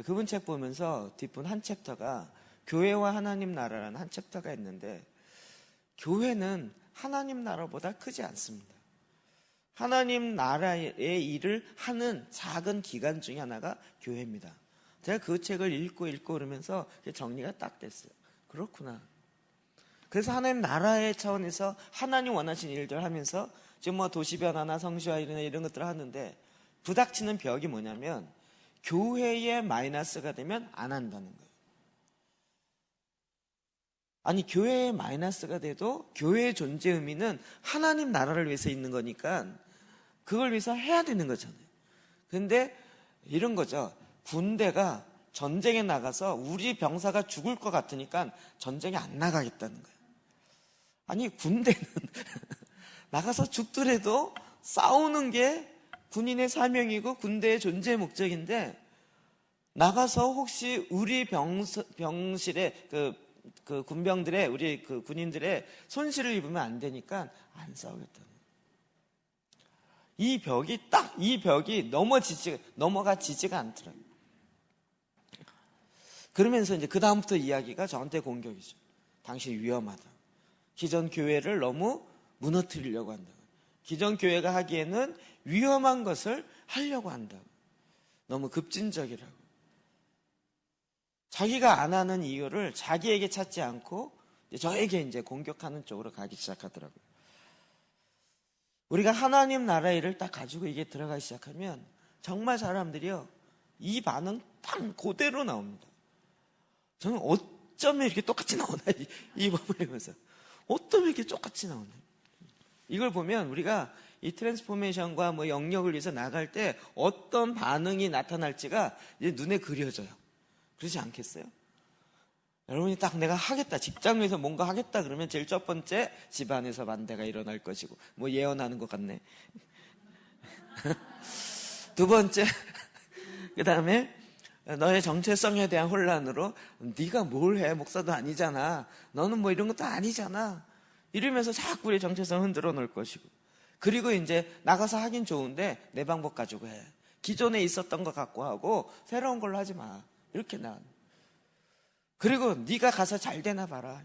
그분 책 보면서 뒷분 한 챕터가 교회와 하나님 나라라는 한 챕터가 있는데 교회는 하나님 나라보다 크지 않습니다. 하나님 나라의 일을 하는 작은 기관 중에 하나가 교회입니다. 제가 그 책을 읽고 그러면서 정리가 딱 됐어요. 그렇구나. 그래서 하나님 나라의 차원에서 하나님 원하신 일들 하면서 지금 뭐 도시 변화나 성시화이나 이런 것들을 하는데 부닥치는 벽이 뭐냐면 교회에 마이너스가 되면 안 한다는 거예요. 아니 교회에 마이너스가 돼도 교회의 존재 의미는 하나님 나라를 위해서 있는 거니까 그걸 위해서 해야 되는 거잖아요. 근데 이런 거죠. 군대가 전쟁에 나가서 우리 병사가 죽을 것 같으니까 전쟁에 안 나가겠다는 거예요. 아니 군대는 나가서 죽더라도 싸우는 게 군인의 사명이고 군대의 존재 목적인데 나가서 혹시 우리 병실에 그 군병들의 우리 그 군인들의 손실을 입으면 안 되니까 안 싸우겠다는 이 벽이 넘어가지지가 않더라고요. 그러면서 이제 그 다음부터 이야기가 저한테 공격이죠. 당신 위험하다. 기존 교회를 너무 무너뜨리려고 한다. 기존 교회가 하기에는 위험한 것을 하려고 한다. 너무 급진적이라고. 자기가 안 하는 이유를 자기에게 찾지 않고 저에게 이제 공격하는 쪽으로 가기 시작하더라고요. 우리가 하나님 나라 일을 딱 가지고 이게 들어가기 시작하면 정말 사람들이요 이 반응 딱 그대로 나옵니다. 저는 어쩌면 이렇게 똑같이 나오나 이 부분을 보면서 어쩌면 이렇게 똑같이 나오나. 이걸 보면 우리가 이 트랜스포메이션과 뭐 영역을 위해서 나갈 때 어떤 반응이 나타날지가 이제 눈에 그려져요. 그렇지 않겠어요? 여러분이 딱 내가 하겠다, 직장에서 뭔가 하겠다 그러면 제일 첫 번째 집안에서 반대가 일어날 것이고, 뭐 예언하는 것 같네. 두 번째, 그 다음에 너의 정체성에 대한 혼란으로 네가 뭘 해, 목사도 아니잖아, 너는 뭐 이런 것도 아니잖아, 이러면서 자꾸 우리 정체성 흔들어 놓을 것이고, 그리고 이제 나가서 하긴 좋은데 내 방법 가지고 해, 기존에 있었던 거 갖고 하고 새로운 걸로 하지 마, 이렇게 나. 그리고 네가 가서 잘 되나 봐라,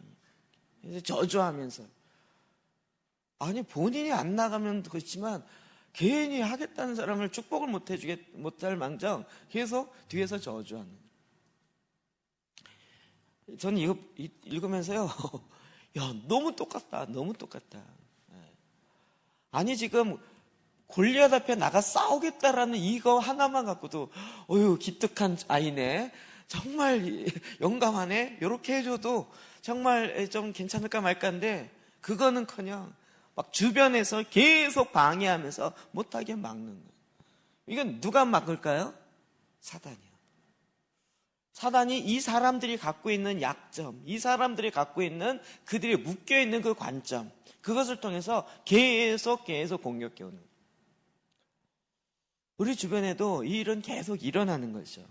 이제 저주하면서. 아니, 본인이 안 나가면 그렇지만 괜히 하겠다는 사람을 축복을 못할 망정 계속 뒤에서 저주하는. 저는 이거 읽으면서요, 야, 너무 똑같다, 너무 똑같다. 아니, 지금 골리앗 앞에 나가 싸우겠다라는 이거 하나만 갖고도 어휴, 기특한 아이네, 정말 용감하네, 이렇게 해줘도 정말 좀 괜찮을까 말까인데, 그거는커녕 막 주변에서 계속 방해하면서 못하게 막는 거예요. 이건 누가 막을까요? 사단이요. 사단이 이 사람들이 갖고 있는 약점, 이 사람들이 갖고 있는 그들이 묶여있는 그 관점, 그것을 통해서 계속 공격해 오는 거예요. 우리 주변에도 이 일은 계속 일어나는 거죠.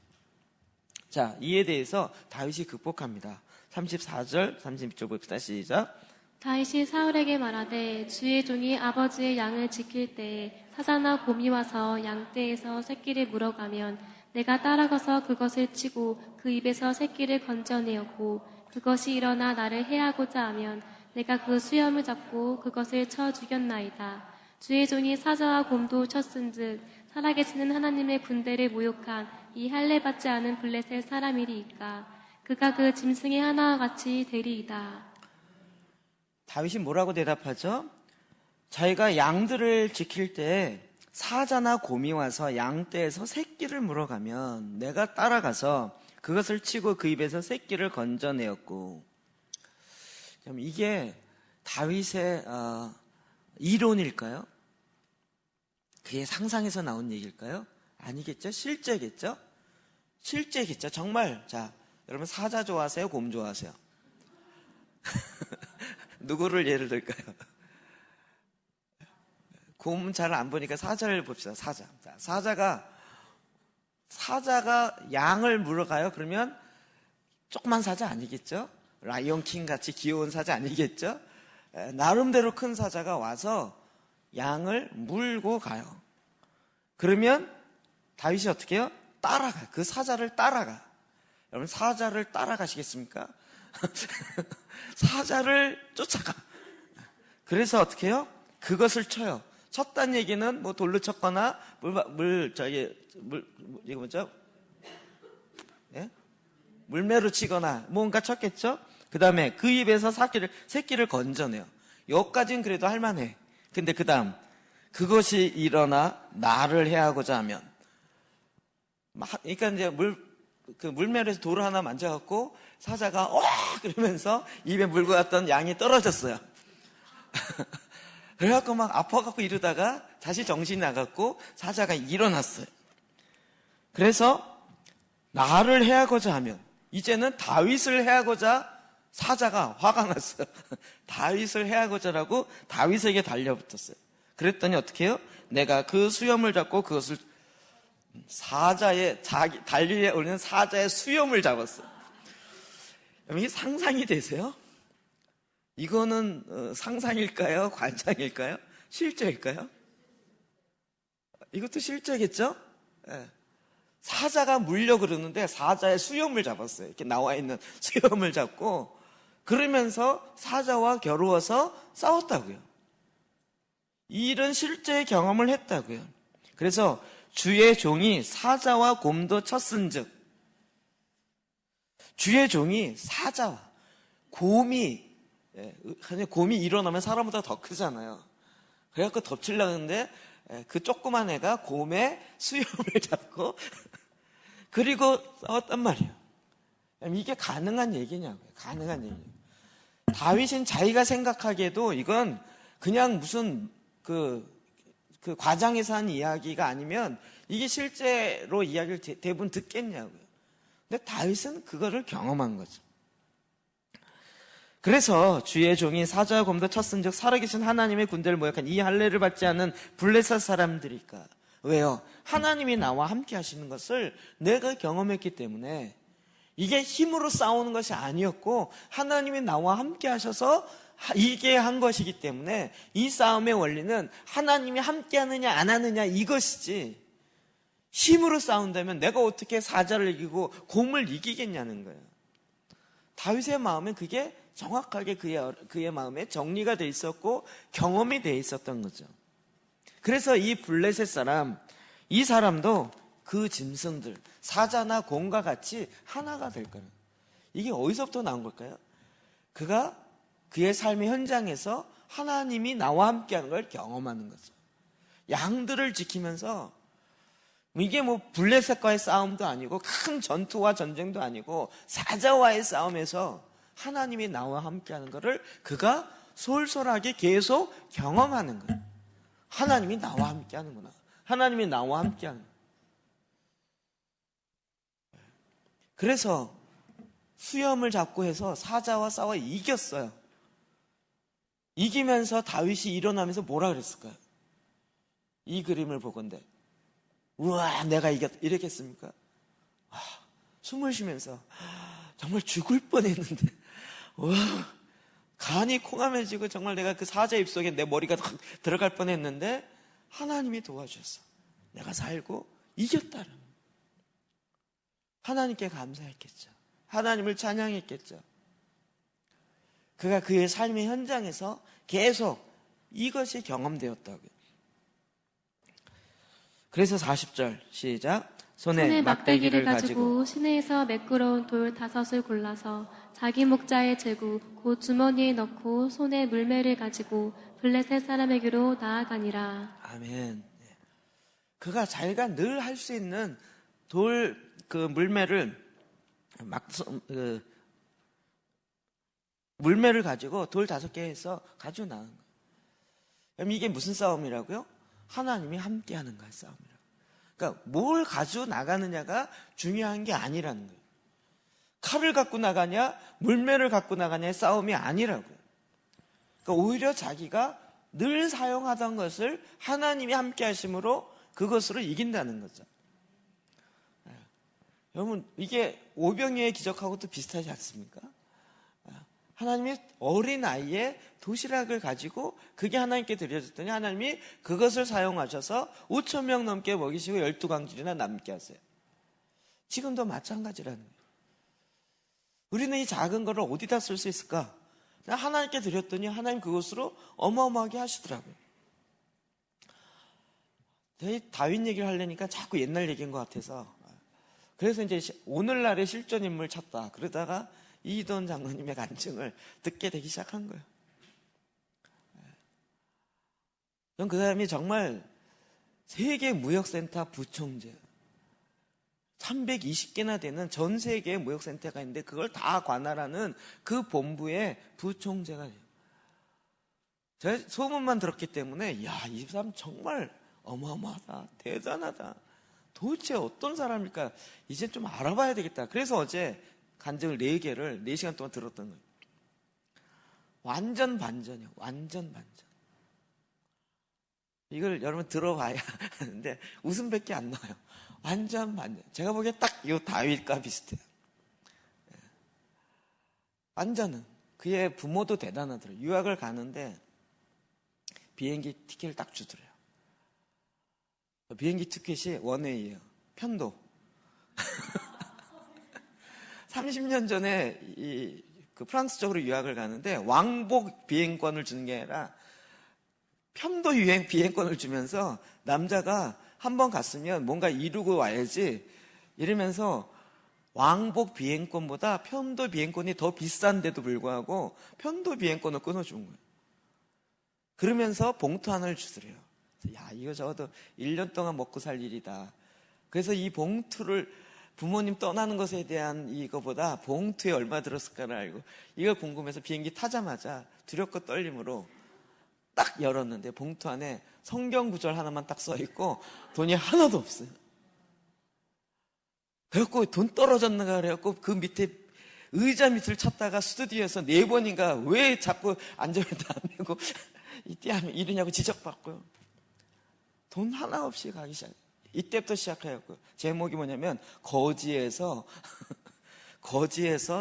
자, 이에 대해서 다윗이 극복합니다. 34절, 36절 봅시다. 시작. 다윗이 사울에게 말하되 주의 종이 아버지의 양을 지킬 때에 사자나 곰이 와서 양떼에서 새끼를 물어가면 내가 따라가서 그것을 치고 그 입에서 새끼를 건져내었고, 그것이 일어나 나를 해하고자 하면 내가 그 수염을 잡고 그것을 쳐 죽였나이다. 주의 종이 사자와 곰도 쳤은즉 살아계시는 하나님의 군대를 모욕한 이 할례받지 않은 블레셋 사람이리이까. 그가 그 짐승의 하나와 같이 되리이다. 다윗이 뭐라고 대답하죠? 자기가 양들을 지킬 때 사자나 곰이 와서 양떼에서 새끼를 물어가면 내가 따라가서 그것을 치고 그 입에서 새끼를 건져내었고. 이게 다윗의 이론일까요? 그게 상상에서 나온 얘기일까요? 아니겠죠? 실제겠죠? 실제겠죠? 정말. 자, 여러분 사자 좋아하세요? 곰 좋아하세요? 누구를 예를 들까요? 곰 잘 안 보니까 사자를 봅시다. 사자. 자, 사자가 양을 물어가요. 그러면 조그만 사자 아니겠죠? 라이온킹 같이 귀여운 사자 아니겠죠? 나름대로 큰 사자가 와서 양을 물고 가요. 그러면 다윗이 어떻게 해요? 따라가. 그 사자를 따라가. 여러분, 사자를 따라가시겠습니까? 사자를 쫓아가. 그래서 어떻게 해요? 그것을 쳐요. 쳤다는 얘기는 뭐 돌로 쳤거나 이거 뭐죠? 예? 물매로 치거나 뭔가 쳤겠죠? 그 다음에 그 입에서 새끼를 건져내요. 여기까지는 그래도 할만해. 근데 그 다음, 그것이 일어나 나를 해하고자 하면. 그러니까 이제 물매로에서 돌을 하나 만져갖고 사자가 그러면서 입에 물고 갔던 양이 떨어졌어요. 그래갖고 막 아파갖고 이러다가 다시 정신이 나갖고 사자가 일어났어요. 그래서 나를 해하고자 하면, 이제는 다윗을 해하고자 사자가 화가 났어요. 다윗을 해하고자라고 다윗에게 달려붙었어요. 그랬더니 어떻게 해요? 내가 그 수염을 잡고 그것을 달리에 올리는 사자의 수염을 잡았어요. 이게 상상이 되세요? 이거는 상상일까요? 관상일까요? 실제일까요? 이것도 실제겠죠? 네. 사자가 물려 그러는데 사자의 수염을 잡았어요. 이렇게 나와 있는 수염을 잡고, 그러면서 사자와 겨루어서 싸웠다고요. 이런 실제 경험을 했다고요. 그래서 주의 종이 사자와 곰도 쳤은즉, 주의 종이 사자와 곰이 일어나면 사람보다 더 크잖아요. 그래갖고 덮치려고 하는데 그 조그만 애가 곰의 수염을 잡고 그리고 싸웠단 말이에요. 이게 가능한 얘기냐고요. 가능한 얘기. 다윗은 자기가 생각하기에도 이건 그냥 무슨 그 과장해서 한 이야기가 아니면 이게 실제로 이야기를 대부분 듣겠냐고요. 근데 다윗은 그거를 경험한 거죠. 그래서 주의 종이 사자와 곰도 쳤은즉 살아계신 하나님의 군대를 모욕한 이 할례를 받지 않은 블레셋 사람들이니까. 왜요? 하나님이 나와 함께 하시는 것을 내가 경험했기 때문에 이게 힘으로 싸우는 것이 아니었고 하나님이 나와 함께 하셔서 이게 한 것이기 때문에 이 싸움의 원리는 하나님이 함께 하느냐 안 하느냐 이것이지, 힘으로 싸운다면 내가 어떻게 사자를 이기고 곰을 이기겠냐는 거예요. 다윗의 마음엔 그게 정확하게 그의 마음에 정리가 돼 있었고 경험이 돼 있었던 거죠. 그래서 이 블레셋 사람, 이 사람도 그 짐승들, 사자나 곰과 같이 하나가 될 거예요. 이게 어디서부터 나온 걸까요? 그가 그의 삶의 현장에서 하나님이 나와 함께하는 걸 경험하는 거죠. 양들을 지키면서, 이게 뭐 블레셋과의 싸움도 아니고 큰 전투와 전쟁도 아니고 사자와의 싸움에서 하나님이 나와 함께하는 것을 그가 솔솔하게 계속 경험하는 거예요. 하나님이 나와 함께하는구나. 하나님이 나와 함께하는 거예요. 그래서 수염을 잡고 해서 사자와 싸워 이겼어요. 이기면서 다윗이 일어나면서 뭐라 그랬을까요? 이 그림을 보건대 우와 내가 이랬겠습니까? 숨을 쉬면서 정말 죽을 뻔했는데 와 간이 콩하면지고 정말 내가 그 사자 입속에 내 머리가 들어갈 뻔했는데 하나님이 도와주셨어. 내가 살고 이겼다는, 하나님께 감사했겠죠. 하나님을 찬양했겠죠. 그가 그의 삶의 현장에서 계속 이것이 경험되었다고요. 그래서 40절 시작. 손에 막대기를 가지고 시내에서 매끄러운 돌 5을 골라서 자기 목자에 재고 곧 주머니에 넣고 손에 물매를 가지고 블레셋 사람에게로 나아가니라. 아멘. 그가 자기가 늘 할 수 있는 물매를 물매를 가지고 돌 5개 해서 가지고 나가는 거예요. 그럼 이게 무슨 싸움이라고요? 하나님이 함께하는 거야, 싸움이라고. 그러니까 뭘 가지고 나가느냐가 중요한 게 아니라는 거예요. 칼을 갖고 나가냐, 물매를 갖고 나가냐의 싸움이 아니라고요. 그러니까 오히려 자기가 늘 사용하던 것을 하나님이 함께 하심으로 그것으로 이긴다는 거죠. 여러분, 이게 오병이어의 기적하고도 비슷하지 않습니까? 하나님이 어린 아이의 도시락을 가지고 그게 하나님께 드려졌더니 하나님이 그것을 사용하셔서 5,000명 넘게 먹이시고 12광줄이나 남게 하세요. 지금도 마찬가지라는 거예요. 우리는 이 작은 거를 어디다 쓸 수 있을까? 하나님께 드렸더니 하나님 그것으로 어마어마하게 하시더라고요. 다윗 얘기를 하려니까 자꾸 옛날 얘기인 것 같아서, 그래서 이제 오늘날의 실존 인물 찾다 그러다가 이돈 장로님의 간증을 듣게 되기 시작한 거예요. 전 그 사람이 정말 세계 무역센터 부총재, 320개나 되는 전 세계의 무역센터가 있는데 그걸 다 관할하는 그 본부의 부총재가 돼요. 제가 소문만 들었기 때문에 이 사람 정말 어마어마하다, 대단하다, 도대체 어떤 사람일까, 이제 좀 알아봐야 되겠다. 그래서 어제 간증을 4개를 4시간 동안 들었던 거예요. 완전 반전이에요. 완전 반전. 이걸 여러분 들어봐야 하는데 웃음밖에 안 나와요. 완전 반전. 제가 보기에 딱 이 다윗과 비슷해요. 완전은. 그의 부모도 대단하더라고요. 유학을 가는데 비행기 티켓을 딱 주더래요. 비행기 티켓이 원웨이예요. 편도. 30년 전에 그 프랑스 쪽으로 유학을 가는데 왕복 비행권을 주는 게 아니라 편도 비행권을 주면서 남자가 한 번 갔으면 뭔가 이루고 와야지 이러면서 왕복 비행권보다 편도 비행권이 더 비싼데도 불구하고 편도 비행권을 끊어준 거예요. 그러면서 봉투 하나를 주더래요. 이거 적어도 1년 동안 먹고 살 일이다. 그래서 이 봉투를 부모님 떠나는 것에 대한 이거보다 봉투에 얼마 들었을까를 알고 이걸 궁금해서 비행기 타자마자 두렵고 떨림으로 딱 열었는데 봉투 안에 성경 구절 하나만 딱 써있고 돈이 하나도 없어요. 그래갖고 돈 떨어졌는가 그래갖고 그 밑에 의자 밑을 찾다가 스튜디오에서 4번인가 왜 자꾸 앉아있다 안 되고 이때하면 이러냐고 지적받고요. 돈 하나 없이 가기 시작. 이때부터 시작해갖고 제목이 뭐냐면 거지에서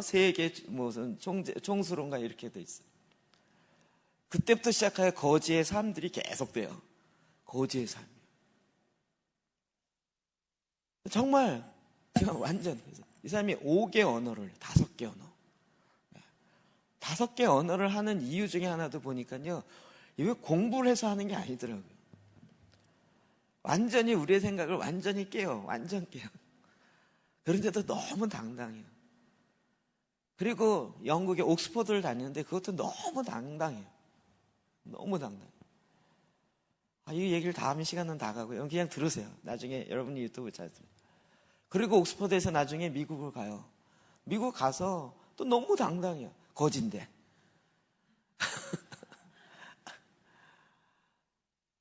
세계 무슨 총수론가 이렇게 돼 있어요. 그때부터 시작하여 거지의 삶들이 계속 돼요. 거지의 삶. 정말 제가 완전 이 사람이 5개 언어를 5개 언어 5개 언어를 하는 이유 중에 하나도 보니까요, 이게 공부를 해서 하는 게 아니더라고요. 완전히 우리의 생각을 완전히 깨요. 완전 깨요. 그런데도 너무 당당해요. 그리고 영국의 옥스퍼드를 다니는데 그것도 너무 당당해요. 너무 당당해요. 이 얘기를 다 하면 시간은 다 가고요. 그냥 들으세요. 나중에 여러분이 유튜브 찾으세요. 그리고 옥스퍼드에서 나중에 미국을 가요. 미국 가서 또 너무 당당해요. 거진데.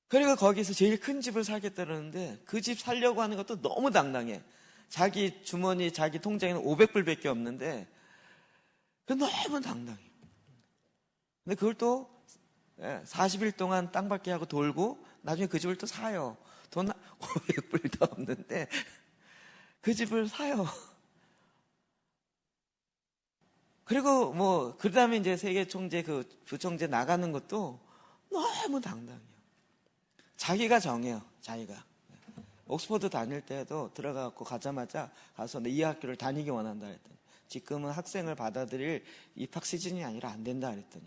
그리고 거기서 제일 큰 집을 사겠다는데 그 집 살려고 하는 것도 너무 당당해. 자기 주머니, 자기 통장에는 500불밖에 없는데 너무 당당해. 근데 그걸 또 40일 동안 땅밟기 하고 돌고 나중에 그 집을 또 사요. 돈 500불도 없는데 그 집을 사요. 그리고 그 다음에 이제 세계 총재, 부총재 나가는 것도 너무 당당해요. 자기가 정해요, 자기가. 옥스퍼드 다닐 때도 들어가고 가자마자 가서 이 학교를 다니기 원한다 그랬더니 지금은 학생을 받아들일 입학 시즌이 아니라 안 된다 그랬더니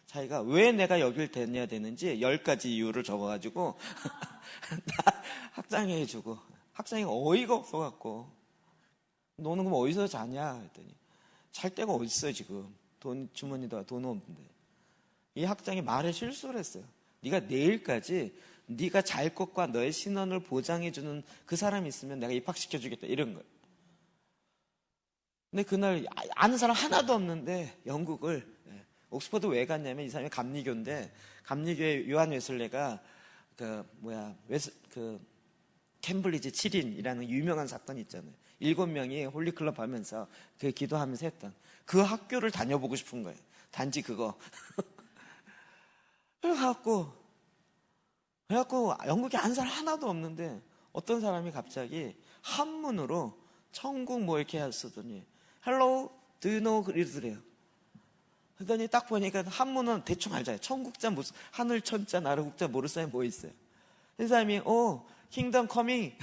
자기가 왜 내가 여길 다녀야 되는지 10가지 이유를 적어가지고 다 학장에 해주고 학생이 어이가 없어갖고 너는 그럼 어디서 자냐 그랬더니 잘 데가 어딨어 지금 주머니도 돈 없는데 이 학장이 말에 실수를 했어요. 네가 내일까지 네가 잘 것과 너의 신원을 보장해주는 그 사람이 있으면 내가 입학시켜주겠다 이런 거예요. 근데 그날 아는 사람 하나도 없는데 영국을 옥스퍼드 왜 갔냐면 이 사람이 감리교인데 감리교의 요한 웨슬레가 캠블리지 7인이라는 유명한 사건이 있잖아요. 7명이 홀리클럽 하면서 그 기도하면서 했던 그 학교를 다녀보고 싶은 거예요. 단지 그거. 그래갖고 영국에 아는 사람 하나도 없는데 어떤 사람이 갑자기 한문으로 천국 이렇게 쓰더니 Hello, do you know? 이러더래요. 그러더니 딱 보니까 한문은 대충 알잖아요. 천국자 무슨 하늘 천자 나라국자 모를 사람이 뭐 있어요. 이 사람이 킹덤 커밍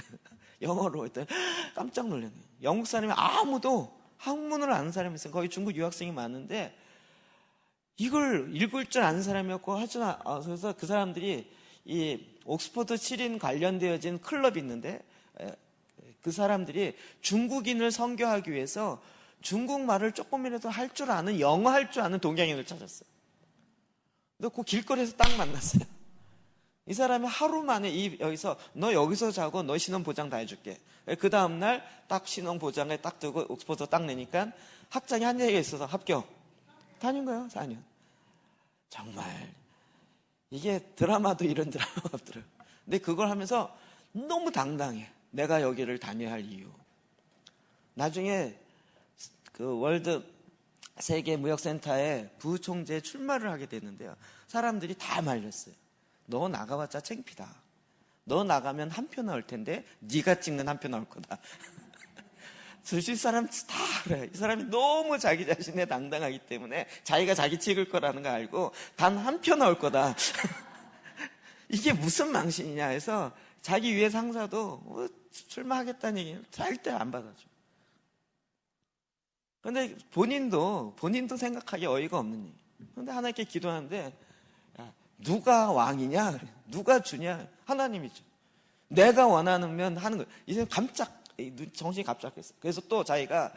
영어로 했더니 깜짝 놀랐네요. 영국 사람이 아무도 한문을 아는 사람이 있어요. 거기 중국 유학생이 많은데 이걸 읽을 줄 아는 사람이었고 하지만 그래서 그 사람들이 이 옥스퍼드 7인 관련되어진 클럽이 있는데 그 사람들이 중국인을 선교하기 위해서 중국말을 조금이라도 할 줄 아는, 영어 할 줄 아는 동양인을 찾았어요. 근데 그 길거리에서 딱 만났어요. 이 사람이 하루 만에 여기서 너 여기서 자고 너 신원 보장 다 해줄게. 그 다음날 딱 신원 보장에 딱 두고 옥스퍼드 딱 내니까 학장이 한 얘기가 있어서 합격. 다닌 거예요, 4년. 정말 이게 드라마도 이런 드라마가 없더라고요. 근데 그걸 하면서 너무 당당해. 내가 여기를 다녀야 할 이유. 나중에 그 월드 세계 무역센터에 부총재 출마를 하게 됐는데요. 사람들이 다 말렸어요. 너 나가봤자 창피다. 너 나가면 한 표 나올 텐데 네가 찍는 한 표 나올 거다. 주실 사람 다 알아요. 이 사람이 너무 자기 자신에 당당하기 때문에 자기가 자기 찍을 거라는 거 알고 단 한 표 나올 거다. 이게 무슨 망신이냐 해서 자기 위에 상사도 출마하겠다는 얘기를 절대 안 받아줘. 그런데 본인도 생각하기 어이가 없는 얘기. 그런데 하나님께 기도하는데 누가 왕이냐? 누가 주냐? 하나님이죠. 내가 원하면 하는 거예요. 이제 정신이 깜짝했어요. 그래서 또 자기가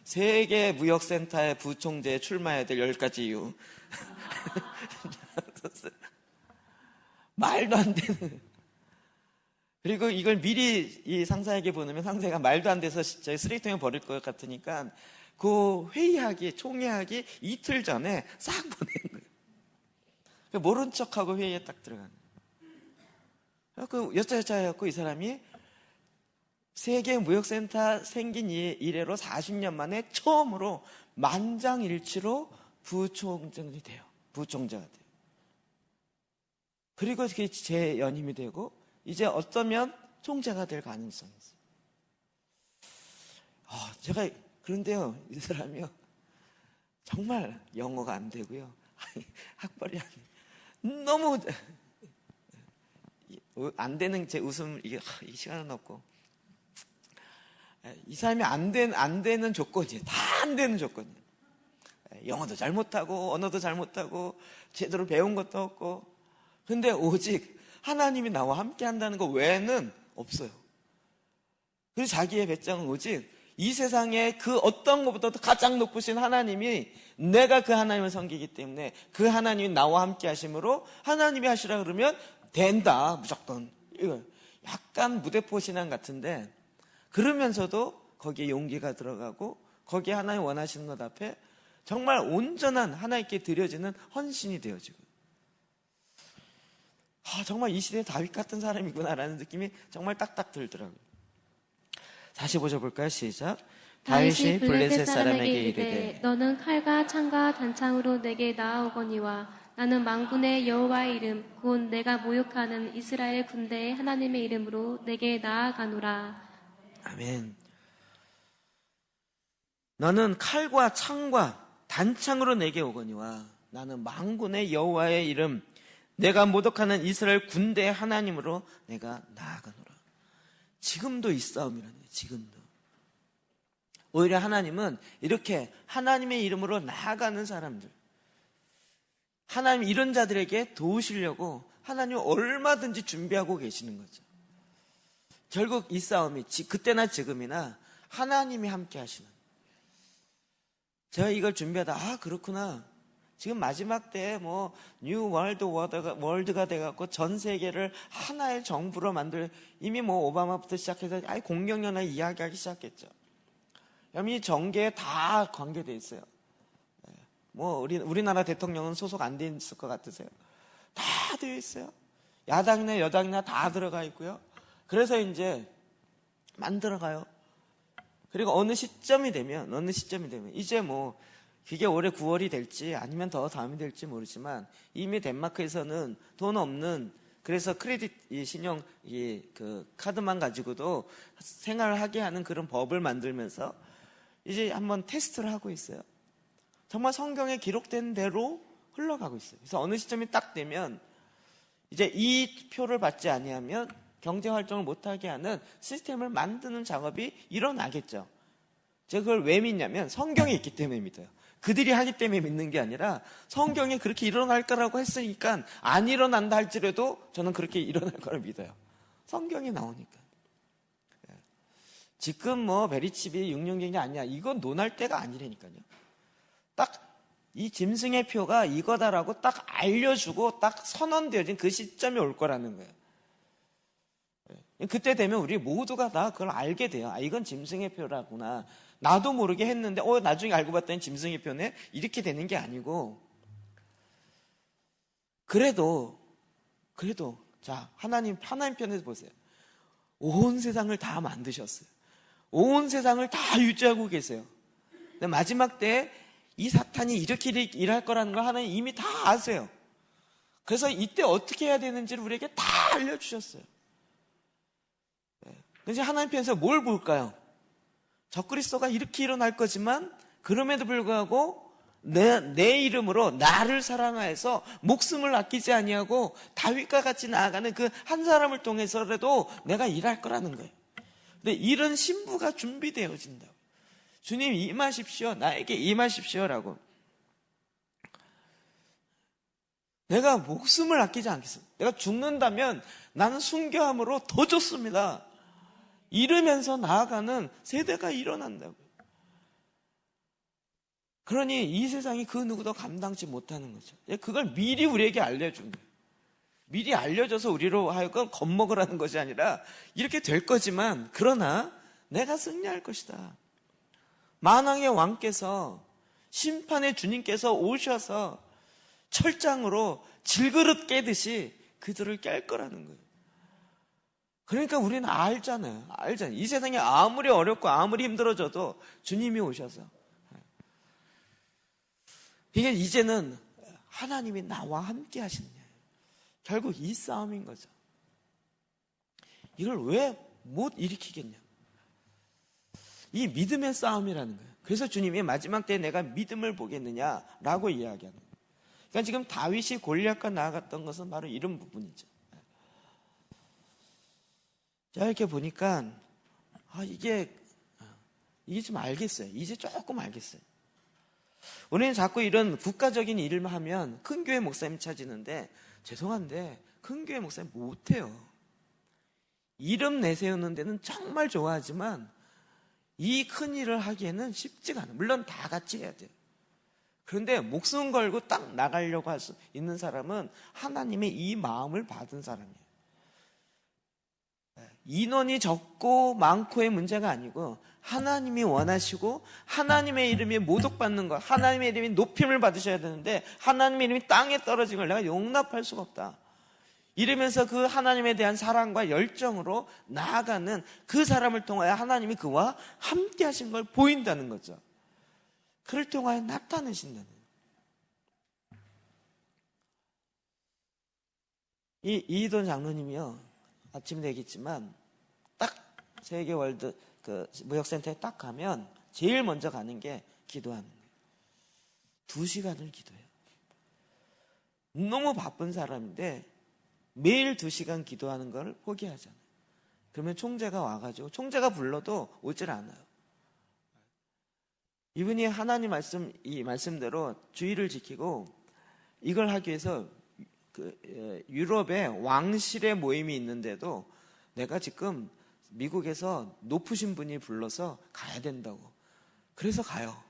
세계 무역센터의 부총재에 출마해야 될 10가지 이유. 말도 안 되는. 그리고 이걸 미리 이 상사에게 보내면 상사가 말도 안 돼서 저희 쓰레기통에 버릴 것 같으니까 그 총회하기 이틀 전에 싹 보낸 거예요. 모른 척하고 회의에 딱 들어가는 거예요. 그 여짜여짜였고 이 사람이 세계 무역센터 생긴 이래로 40년 만에 처음으로 만장일치로 부총장이 돼요. 부총자가 돼요. 그리고 그게 제 연임이 되고 이제 어쩌면 총재가 될 가능성이 있어요. 제가 그런데요, 이 사람이요 정말 영어가 안 되고요, 학벌이 안 돼요. 너무 안 되는 제 웃음 이게 시간은 없고, 이 사람이 안 되는 조건이에요. 다 안 되는 조건이에요. 영어도 잘 못하고 언어도 잘 못하고 제대로 배운 것도 없고, 근데 오직 하나님이 나와 함께 한다는 것 외에는 없어요. 그래서 자기의 배짱은 오직 이 세상에 그 어떤 것보다도 가장 높으신 하나님이, 내가 그 하나님을 섬기기 때문에 그 하나님이 나와 함께 하심으로 하나님이 하시라 그러면 된다 무조건. 이거 약간 무대포 신앙 같은데, 그러면서도 거기에 용기가 들어가고 거기에 하나님 원하시는 것 앞에 정말 온전한 하나님께 드려지는 헌신이 되어지고, 정말 이 시대에 다윗 같은 사람이구나라는 느낌이 정말 딱딱 들더라고요. 45절 볼까요? 시작. 다윗이 블레셋 사람에게 이르되 너는 칼과 창과 단창으로 내게 나아오거니와 나는 만군의 여호와의 이름 곧 내가 모욕하는 이스라엘 군대의 하나님의 이름으로 내게 나아가노라. 아멘. 너는 칼과 창과 단창으로 내게 오거니와 나는 만군의 여호와의 이름 내가 모독하는 이스라엘 군대의 하나님으로 내가 나아가노라. 지금도 이 싸움이라는 거예요. 지금도. 오히려 하나님은 이렇게 하나님의 이름으로 나아가는 사람들, 하나님 이런 자들에게 도우시려고 하나님은 얼마든지 준비하고 계시는 거죠. 결국 이 싸움이 그때나 지금이나 하나님이 함께 하시는. 제가 이걸 준비하다 그렇구나. 지금 마지막 때에 뉴 월드가 돼갖고 전 세계를 하나의 정부로 이미 오바마부터 시작해서 공경연합 이야기하기 시작했죠. 이미 정계에 다 관계돼 있어요. 우리나라 대통령은 소속 안 돼 있을 것 같으세요? 다 되어 있어요. 야당이나 여당이나 다 들어가 있고요. 그래서 이제 만들어가요. 그리고 어느 시점이 되면 이제 그게 올해 9월이 될지 아니면 더 다음이 될지 모르지만 이미 덴마크에서는 돈 없는, 그래서 크레딧 신용 그 카드만 가지고도 생활을 하게 하는 그런 법을 만들면서 이제 한번 테스트를 하고 있어요. 정말 성경에 기록된 대로 흘러가고 있어요. 그래서 어느 시점이 딱 되면 이제 이 표를 받지 아니하면 경제 활동을 못하게 하는 시스템을 만드는 작업이 일어나겠죠. 제가 그걸 왜 믿냐면 성경에 있기 때문에 믿어요. 그들이 하기 때문에 믿는 게 아니라 성경에 그렇게 일어날 거라고 했으니까 안 일어난다 할지라도 저는 그렇게 일어날 거를 믿어요. 성경이 나오니까. 지금 베리칩이 666이 아니야, 이건 논할 때가 아니라니까요. 딱 이 짐승의 표가 이거다라고 딱 알려주고 딱 선언되어진 그 시점이 올 거라는 거예요. 그때 되면 우리 모두가 다 그걸 알게 돼요. 이건 짐승의 표라구나. 나도 모르게 했는데 나중에 알고 봤더니 짐승의 표네, 이렇게 되는 게 아니고, 그래도 자, 하나님 편에서 보세요. 온 세상을 다 만드셨어요. 온 세상을 다 유지하고 계세요. 근데 마지막 때에 이 사탄이 이렇게 일할 거라는 걸 하나님 이미 다 아세요. 그래서 이때 어떻게 해야 되는지를 우리에게 다 알려주셨어요. 그래서 하나님 편에서 뭘 볼까요? 적그리스도가 이렇게 일어날 거지만 그럼에도 불구하고 내 이름으로 나를 사랑하여서 목숨을 아끼지 아니하고 다윗과 같이 나아가는 그 한 사람을 통해서라도 내가 일할 거라는 거예요. 근데 이런 신부가 준비되어진다고. 주님 임하십시오, 나에게 임하십시오라고. 내가 목숨을 아끼지 않겠습니다. 내가 죽는다면 나는 순교함으로 더 좋습니다. 이러면서 나아가는 세대가 일어난다고요. 그러니 이 세상이 그 누구도 감당치 못하는 거죠. 그걸 미리 우리에게 알려준 거예요. 미리 알려줘서 우리로 하여금 겁먹으라는 것이 아니라 이렇게 될 거지만 그러나 내가 승리할 것이다. 만왕의 왕께서, 심판의 주님께서 오셔서 철장으로 질그릇 깨듯이 그들을 깰 거라는 거예요. 그러니까 우리는 알잖아요. 이 세상이 아무리 어렵고 아무리 힘들어져도 주님이 오셔서 이게 이제는 하나님이 나와 함께 하시느냐. 결국 이 싸움인 거죠. 이걸 왜 못 일으키겠냐. 이 믿음의 싸움이라는 거예요. 그래서 주님이 마지막 때에 내가 믿음을 보겠느냐라고 이야기하는 거예요. 그러니까 지금 다윗이 골리앗과 나아갔던 것은 바로 이런 부분이죠. 자, 이렇게 보니까 이게 좀 알겠어요. 이제 조금 알겠어요. 우리는 자꾸 이런 국가적인 일을 하면 큰 교회 목사님이 찾이는데, 죄송한데 큰 교회 목사님 못해요. 이름 내세우는 데는 정말 좋아하지만 이 큰 일을 하기에는 쉽지가 않아요. 물론 다 같이 해야 돼요. 그런데 목숨 걸고 딱 나가려고 할 수 있는 사람은 하나님의 이 마음을 받은 사람이에요. 인원이 적고 많고의 문제가 아니고 하나님이 원하시고 하나님의 이름이 모독받는 것, 하나님의 이름이 높임을 받으셔야 되는데 하나님의 이름이 땅에 떨어진 걸 내가 용납할 수가 없다. 이러면서 그 하나님에 대한 사랑과 열정으로 나아가는 그 사람을 통하여 하나님이 그와 함께 하신 걸 보인다는 거죠. 그를 통하여 나타내신다는 거예요. 이 이희돈 장로님이요, 아침에 얘기했지만 딱 세계 월드 그 무역센터에 딱 가면 제일 먼저 가는 게 기도하는 거예요. 2시간을 기도해요. 너무 바쁜 사람인데 매일 2시간 기도하는 걸 포기하잖아요. 그러면 총재가 와가지고, 총재가 불러도 오질 않아요. 이분이 하나님 이 말씀대로 주의를 지키고 이걸 하기 위해서 유럽에 왕실의 모임이 있는데도 내가 지금 미국에서 높으신 분이 불러서 가야 된다고. 그래서 가요.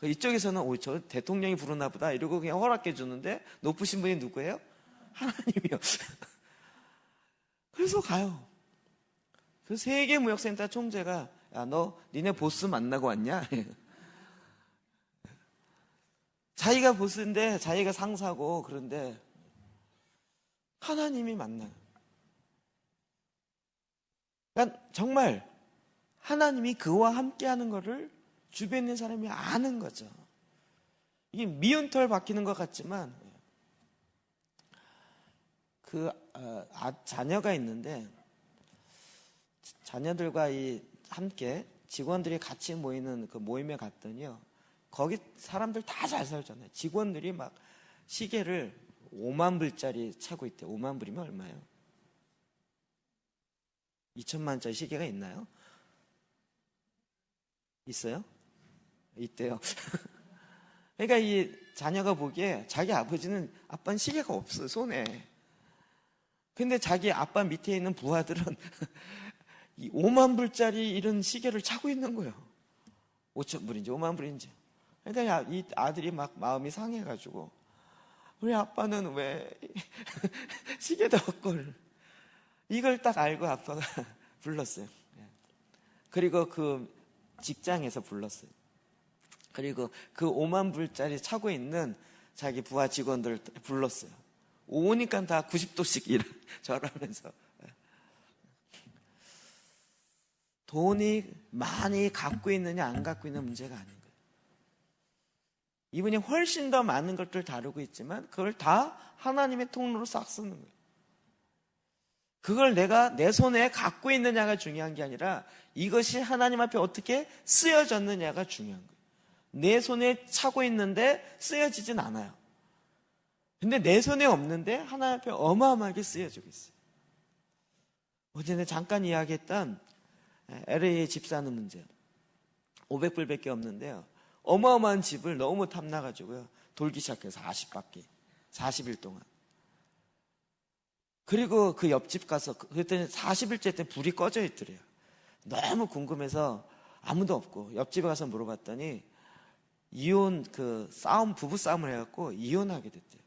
이쪽에서는 저 대통령이 부르나 보다 이러고 그냥 허락해 주는데, 높으신 분이 누구예요? 하나님이요. 그래서 가요. 그 세계무역센터 총재가, 야, 너 니네 보스 만나고 왔냐? 자기가 보스인데 자기가 상사고, 그런데 하나님이 만나요. 그러니까 정말 하나님이 그와 함께하는 것을 주변에 있는 사람이 아는 거죠. 이게 미운 털 박히는 것 같지만, 자녀가 있는데 자녀들과 함께 직원들이 같이 모이는 그 모임에 갔더니요, 거기 사람들 다 잘 살잖아요. 직원들이 막 시계를 5만 불짜리 차고 있대요. 5만 불이면 얼마예요? 2천만 원짜리 시계가 있나요? 있어요? 있대요. 그러니까 이 자녀가 보기에 자기 아빠는 시계가 없어요, 손에. 근데 자기 아빠 밑에 있는 부하들은 이 5만 불짜리 이런 시계를 차고 있는 거예요. 5천 불인지 5만 불인지. 그러니까 이 아들이 막 마음이 상해가지고, 우리 아빠는 왜 시계도 없고. 이걸 딱 알고 아빠가 불렀어요. 그리고 그 직장에서 불렀어요. 그리고 그 5만 불짜리 차고 있는 자기 부하 직원들 불렀어요. 오니까 다 90도씩 절하면서. 돈이 많이 갖고 있느냐 안 갖고 있는 문제가 아닌 거예요. 이분이 훨씬 더 많은 것들을 다루고 있지만 그걸 다 하나님의 통로로 싹 쓰는 거예요. 그걸 내가 내 손에 갖고 있느냐가 중요한 게 아니라 이것이 하나님 앞에 어떻게 쓰여졌느냐가 중요한 거예요. 내 손에 차고 있는데 쓰여지진 않아요. 근데 내 손에 없는데 하나님 앞에 어마어마하게 쓰여지고 있어요. 어제는 잠깐 이야기했던 LA에 집 사는 문제. 500불밖에 없는데요, 어마어마한 집을 너무 탐나가지고요, 돌기 시작해서 40일 동안. 그리고 그 옆집 가서, 그랬더니 40일째 때 불이 꺼져 있더래요. 너무 궁금해서 아무도 없고 옆집에 가서 물어봤더니 부부 싸움을 해갖고 이혼하게 됐대요.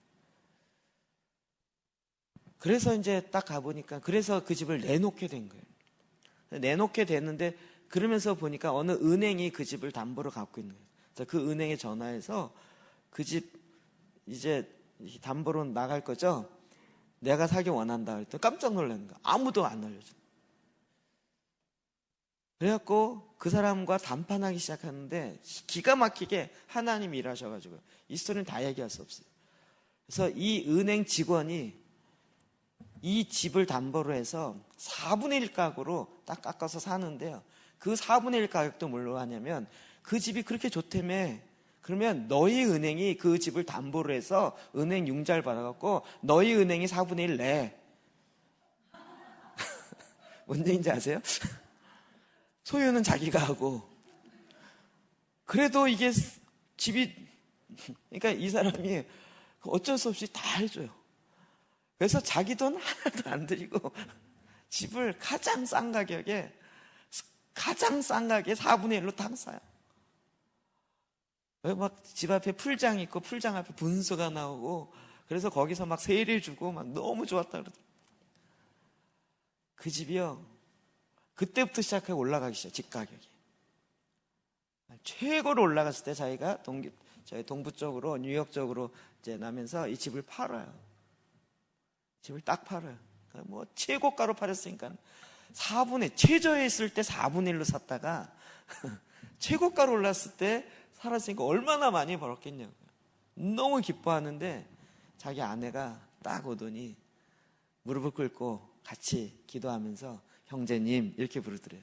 그래서 이제 딱 가보니까, 그래서 그 집을 내놓게 된 거예요. 내놓게 됐는데, 그러면서 보니까 어느 은행이 그 집을 담보로 갖고 있는 거예요. 그래서 그 은행에 전화해서 그 집 이제 담보로 나갈 거죠? 내가 사기 원한다. 그랬더니 깜짝 놀라는 거야. 아무도 안 알려줘. 그래갖고 그 사람과 담판하기 시작하는데 기가 막히게 하나님이 일하셔가지고 이 스토리는 다 얘기할 수 없어요. 그래서 이 은행 직원이 이 집을 담보로 해서 4분의 1 가구로 딱 깎아서 사는데요. 그 4분의 1 가격도 뭘로 하냐면 그 집이 그렇게 좋다며 그러면 너희 은행이 그 집을 담보로 해서 은행 융자를 받아갖고 너희 은행이 4분의 1 내. 뭔 얘기인지 아세요? 소유는 자기가 하고 그래도 이게 집이 그러니까 이 사람이 어쩔 수 없이 다 해줘요. 그래서 자기 돈 하나도 안 들이고 집을 가장 싼 가격에 4분의 1로 딱 사요. 막 집 앞에 풀장 있고 풀장 앞에 분수가 나오고 그래서 거기서 막 세일 주고 막 너무 좋았다 그러더라고요. 그 집이요. 그때부터 시작하고 올라가기 시작, 집 가격이. 최고로 올라갔을 때 자기가 저희 동부 쪽으로, 뉴욕 쪽으로 이제 나면서 이 집을 팔아요. 집을 딱 팔아요. 그러니까 뭐 최고가로 팔았으니까 최저에 있을 때 4분의 1로 샀다가 최고가로 올랐을 때 살았으니까 얼마나 많이 벌었겠냐고요. 너무 기뻐하는데 자기 아내가 딱 오더니 무릎을 꿇고 같이 기도하면서 형제님 이렇게 부르더래요.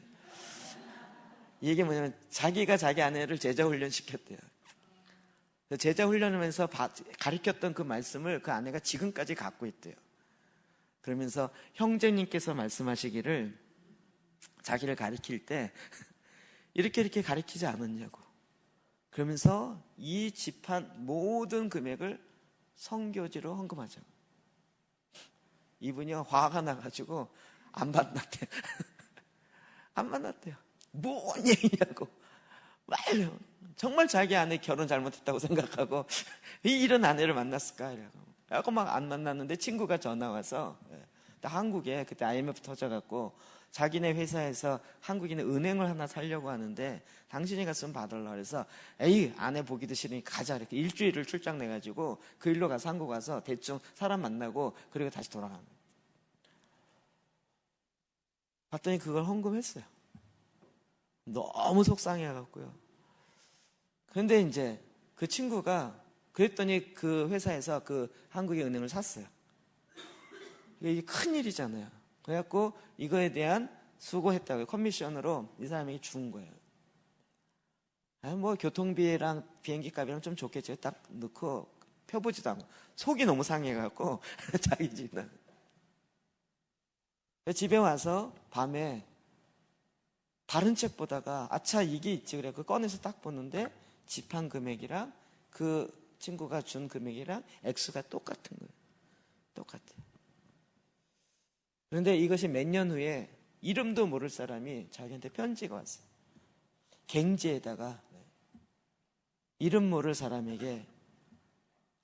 이게 뭐냐면 자기가 자기 아내를 제자 훈련시켰대요. 제자 훈련하면서 가르쳤던 그 말씀을 그 아내가 지금까지 갖고 있대요. 그러면서 형제님께서 말씀하시기를 자기를 가르칠 때 이렇게 가르치지 않았냐고. 그러면서 이 집한 모든 금액을 선교지로 헌금하자고. 이분이 화가 나가지고 안 만났대요. 안 만났대요. 뭔 얘기냐고. 말로 정말 자기 아내 결혼 잘못했다고 생각하고 이런 아내를 만났을까 이러고 막 안 만났는데 친구가 전화 와서 한국에 그때 IMF 터져갖고 자기네 회사에서 한국인의 은행을 하나 살려고 하는데 당신이 갔으면 봐달라 그래서 에이 아내 보기도 싫으니 가자 이렇게 일주일을 출장 내가지고 그 일로 가서 한국 와서 대충 사람 만나고 그리고 다시 돌아간 거예요. 봤더니 그걸 헌금했어요. 너무 속상해갖고요. 그런데 이제 그 친구가 그랬더니 그 회사에서 그 한국의 은행을 샀어요. 이게 큰 일이잖아요. 그래갖고 이거에 대한 수고했다고 커미션으로 이 사람에게 준 거예요. 뭐 교통비랑 비행기 값이랑 좀 좋겠죠. 딱 넣고 펴보지도 않고 속이 너무 상해갖고 자기 집은 집에 와서 밤에 다른 책 보다가 아차 이게 있지 그래 그 꺼내서 딱 보는데 집한 금액이랑 그 친구가 준 금액이랑 액수가 똑같은 거예요. 똑같아요. 그런데 이것이 몇 년 후에 이름도 모를 사람이 자기한테 편지가 왔어요. 갱지에다가 이름 모를 사람에게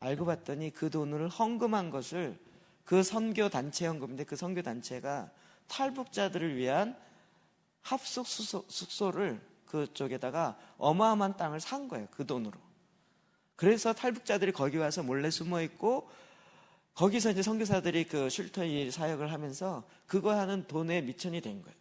알고 봤더니 그 돈을 헌금한 것을 그 선교단체 헌금인데 그 선교단체가 탈북자들을 위한 합숙 숙소를 그쪽에다가 어마어마한 땅을 산 거예요. 그 돈으로. 그래서 탈북자들이 거기 와서 몰래 숨어 있고 거기서 이제 선교사들이 그 쉘터 일 사역을 하면서 그거 하는 돈에 미천이 된 거예요.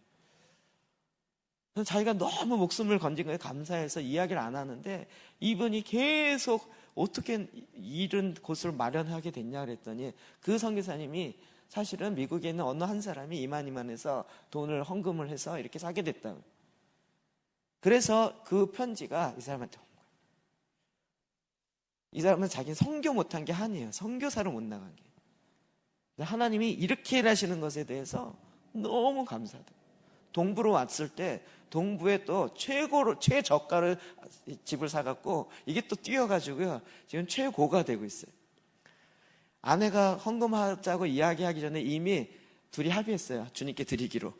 자기가 너무 목숨을 건진 거에 감사해서 이야기를 안 하는데 이분이 계속 어떻게 이런 곳을 마련하게 됐냐 그랬더니 그 선교사님이 사실은 미국에 있는 어느 한 사람이 이만해서 돈을 헌금을 해서 이렇게 사게 됐다고. 그래서 그 편지가 이 사람한테 온 거예요. 이 사람은 자기는 선교 못한 게 한이에요. 선교사로 못 나간 게. 하나님이 이렇게 일하시는 것에 대해서 너무 감사하다. 동부로 왔을 때 동부에 또 최저가를 집을 사갖고 이게 또 뛰어가지고요. 지금 최고가 되고 있어요. 아내가 헌금하자고 이야기하기 전에 이미 둘이 합의했어요. 주님께 드리기로.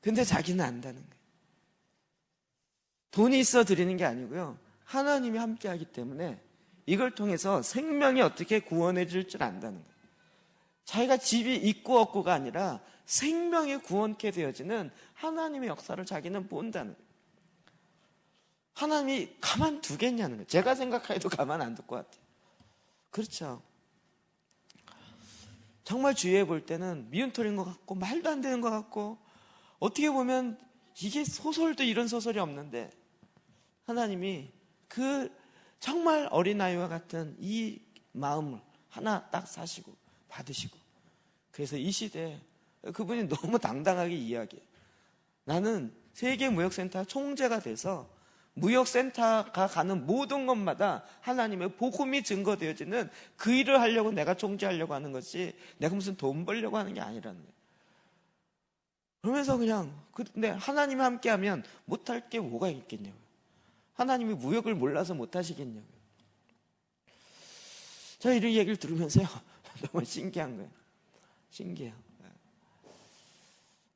근데 자기는 안다는 거예요. 돈이 있어 드리는 게 아니고요. 하나님이 함께하기 때문에 이걸 통해서 생명이 어떻게 구원해 줄 줄 안다는 거예요. 자기가 집이 있고 없고가 아니라 생명이 구원케 되어지는 하나님의 역사를 자기는 본다는 거예요. 하나님이 가만두겠냐는 거예요. 제가 생각해도 가만 안 둘 것 같아요. 그렇죠. 정말 주위에 볼 때는 미운털인 것 같고 말도 안 되는 것 같고 어떻게 보면 이게 소설도 이런 소설이 없는데 하나님이 그 정말 어린아이와 같은 이 마음을 하나 딱 사시고 받으시고, 그래서 이 시대에 그분이 너무 당당하게 이야기해요. 나는 세계무역센터 총재가 돼서 무역센터가 가는 모든 것마다 하나님의 복음이 증거되어지는 그 일을 하려고 내가 총재하려고 하는 것이 내가 무슨 돈 벌려고 하는 게 아니라는 거예요. 그러면서 그냥, 근데 하나님이 함께하면 못할 게 뭐가 있겠냐고요. 하나님이 무역을 몰라서 못하시겠냐고요. 저 이런 얘기를 들으면서요 너무 신기한 거예요. 신기해요.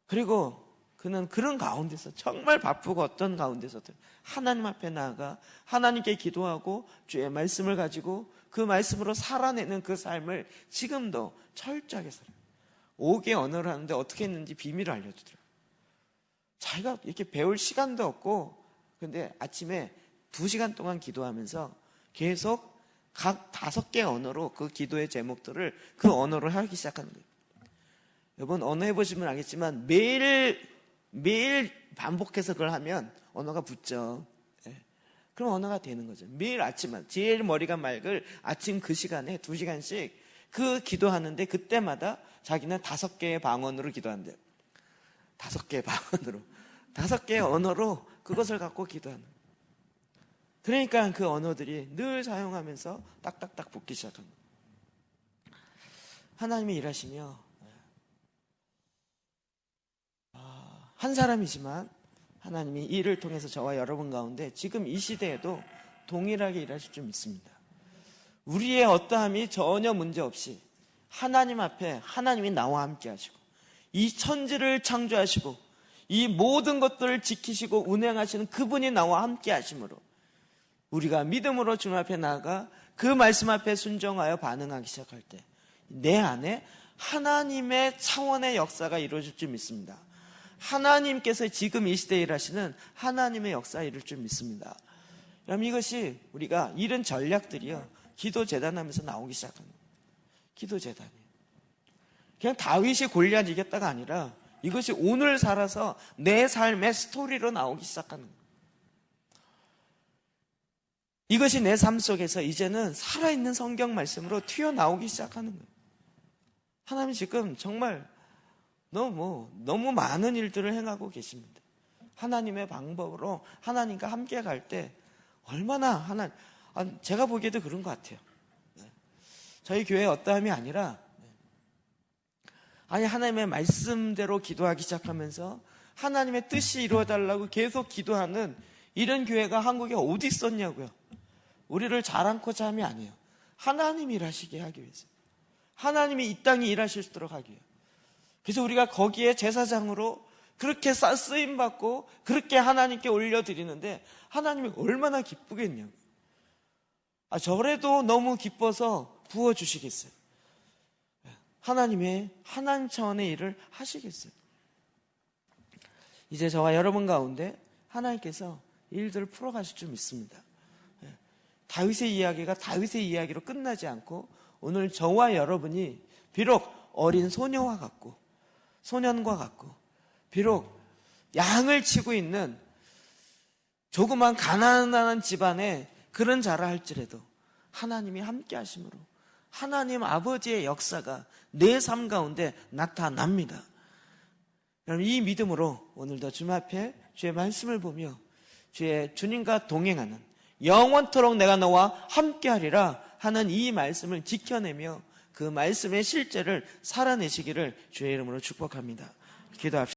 그리고 그는 그런 가운데서 정말 바쁘고 어떤 가운데서든 하나님 앞에 나아가 하나님께 기도하고 주의 말씀을 가지고 그 말씀으로 살아내는 그 삶을 지금도 철저하게 살아요. 5개 언어를 하는데 어떻게 했는지 비밀을 알려주더라고요. 자기가 이렇게 배울 시간도 없고, 근데 아침에 2시간 동안 기도하면서 계속 각 5개 언어로 그 기도의 제목들을 그 언어로 하기 시작하는 거예요. 여러분 언어 해보시면 알겠지만 매일 반복해서 그걸 하면 언어가 붙죠. 그럼 언어가 되는 거죠. 매일 아침만 제일 머리가 맑을 아침 그 시간에 2시간씩 그 기도하는데 그때마다 자기는 5개의 방언으로 기도한대요. 5개의 방언으로 5개의 언어로 그것을 갖고 기도하는 거예요. 그러니까 그 언어들이 늘 사용하면서 딱딱딱 붙기 시작한 거예요. 하나님이 일하시며 한 사람이지만 하나님이 이 일을 통해서 저와 여러분 가운데 지금 이 시대에도 동일하게 일하실 줄 믿습니다. 우리의 어떠함이 전혀 문제없이 하나님 앞에 하나님이 나와 함께 하시고 이 천지를 창조하시고 이 모든 것들을 지키시고 운행하시는 그분이 나와 함께 하심으로 우리가 믿음으로 주님 앞에 나아가 그 말씀 앞에 순종하여 반응하기 시작할 때 내 안에 하나님의 차원의 역사가 이루어질 줄 믿습니다. 하나님께서 지금 이 시대에 일하시는 하나님의 역사가 이룰 줄 믿습니다. 그럼 이것이 우리가 이런 전략들이요 기도 재단하면서 나오기 시작합니다. 기도 재단이에요. 그냥 다윗이 골리앗 이겼다가 아니라 이것이 오늘 살아서 내 삶의 스토리로 나오기 시작하는 거예요. 이것이 내 삶 속에서 이제는 살아있는 성경 말씀으로 튀어나오기 시작하는 거예요. 하나님 지금 정말 너무 많은 일들을 행하고 계십니다. 하나님의 방법으로 하나님과 함께 갈 때 얼마나 제가 보기에도 그런 것 같아요. 저희 교회 어떠함이 아니라 하나님의 말씀대로 기도하기 시작하면서 하나님의 뜻이 이루어달라고 계속 기도하는 이런 교회가 한국에 어디 있었냐고요. 우리를 자랑코자 함이 아니에요. 하나님이 일하시게 하기 위해서, 하나님이 이 땅에 일하실 수 있도록 하기 위해서. 그래서 우리가 거기에 제사장으로 그렇게 쓰임받고 그렇게 하나님께 올려드리는데 하나님이 얼마나 기쁘겠냐고. 저래도 너무 기뻐서 부어주시겠어요. 하나님 차원의 일을 하시겠어요. 이제 저와 여러분 가운데 하나님께서 일들을 풀어가실 줄 믿습니다. 다윗의 이야기가 다윗의 이야기로 끝나지 않고 오늘 저와 여러분이 비록 어린 소년과 같고 비록 양을 치고 있는 조그만 가난한 집안에 그런 자라 할지라도 하나님이 함께 하심으로 하나님 아버지의 역사가 내 삶 가운데 나타납니다. 여러분 이 믿음으로 오늘도 주님 앞에 주의 말씀을 보며 주님과 동행하는 영원토록 내가 너와 함께하리라 하는 이 말씀을 지켜내며 그 말씀의 실제를 살아내시기를 주의 이름으로 축복합니다. 기도합시다.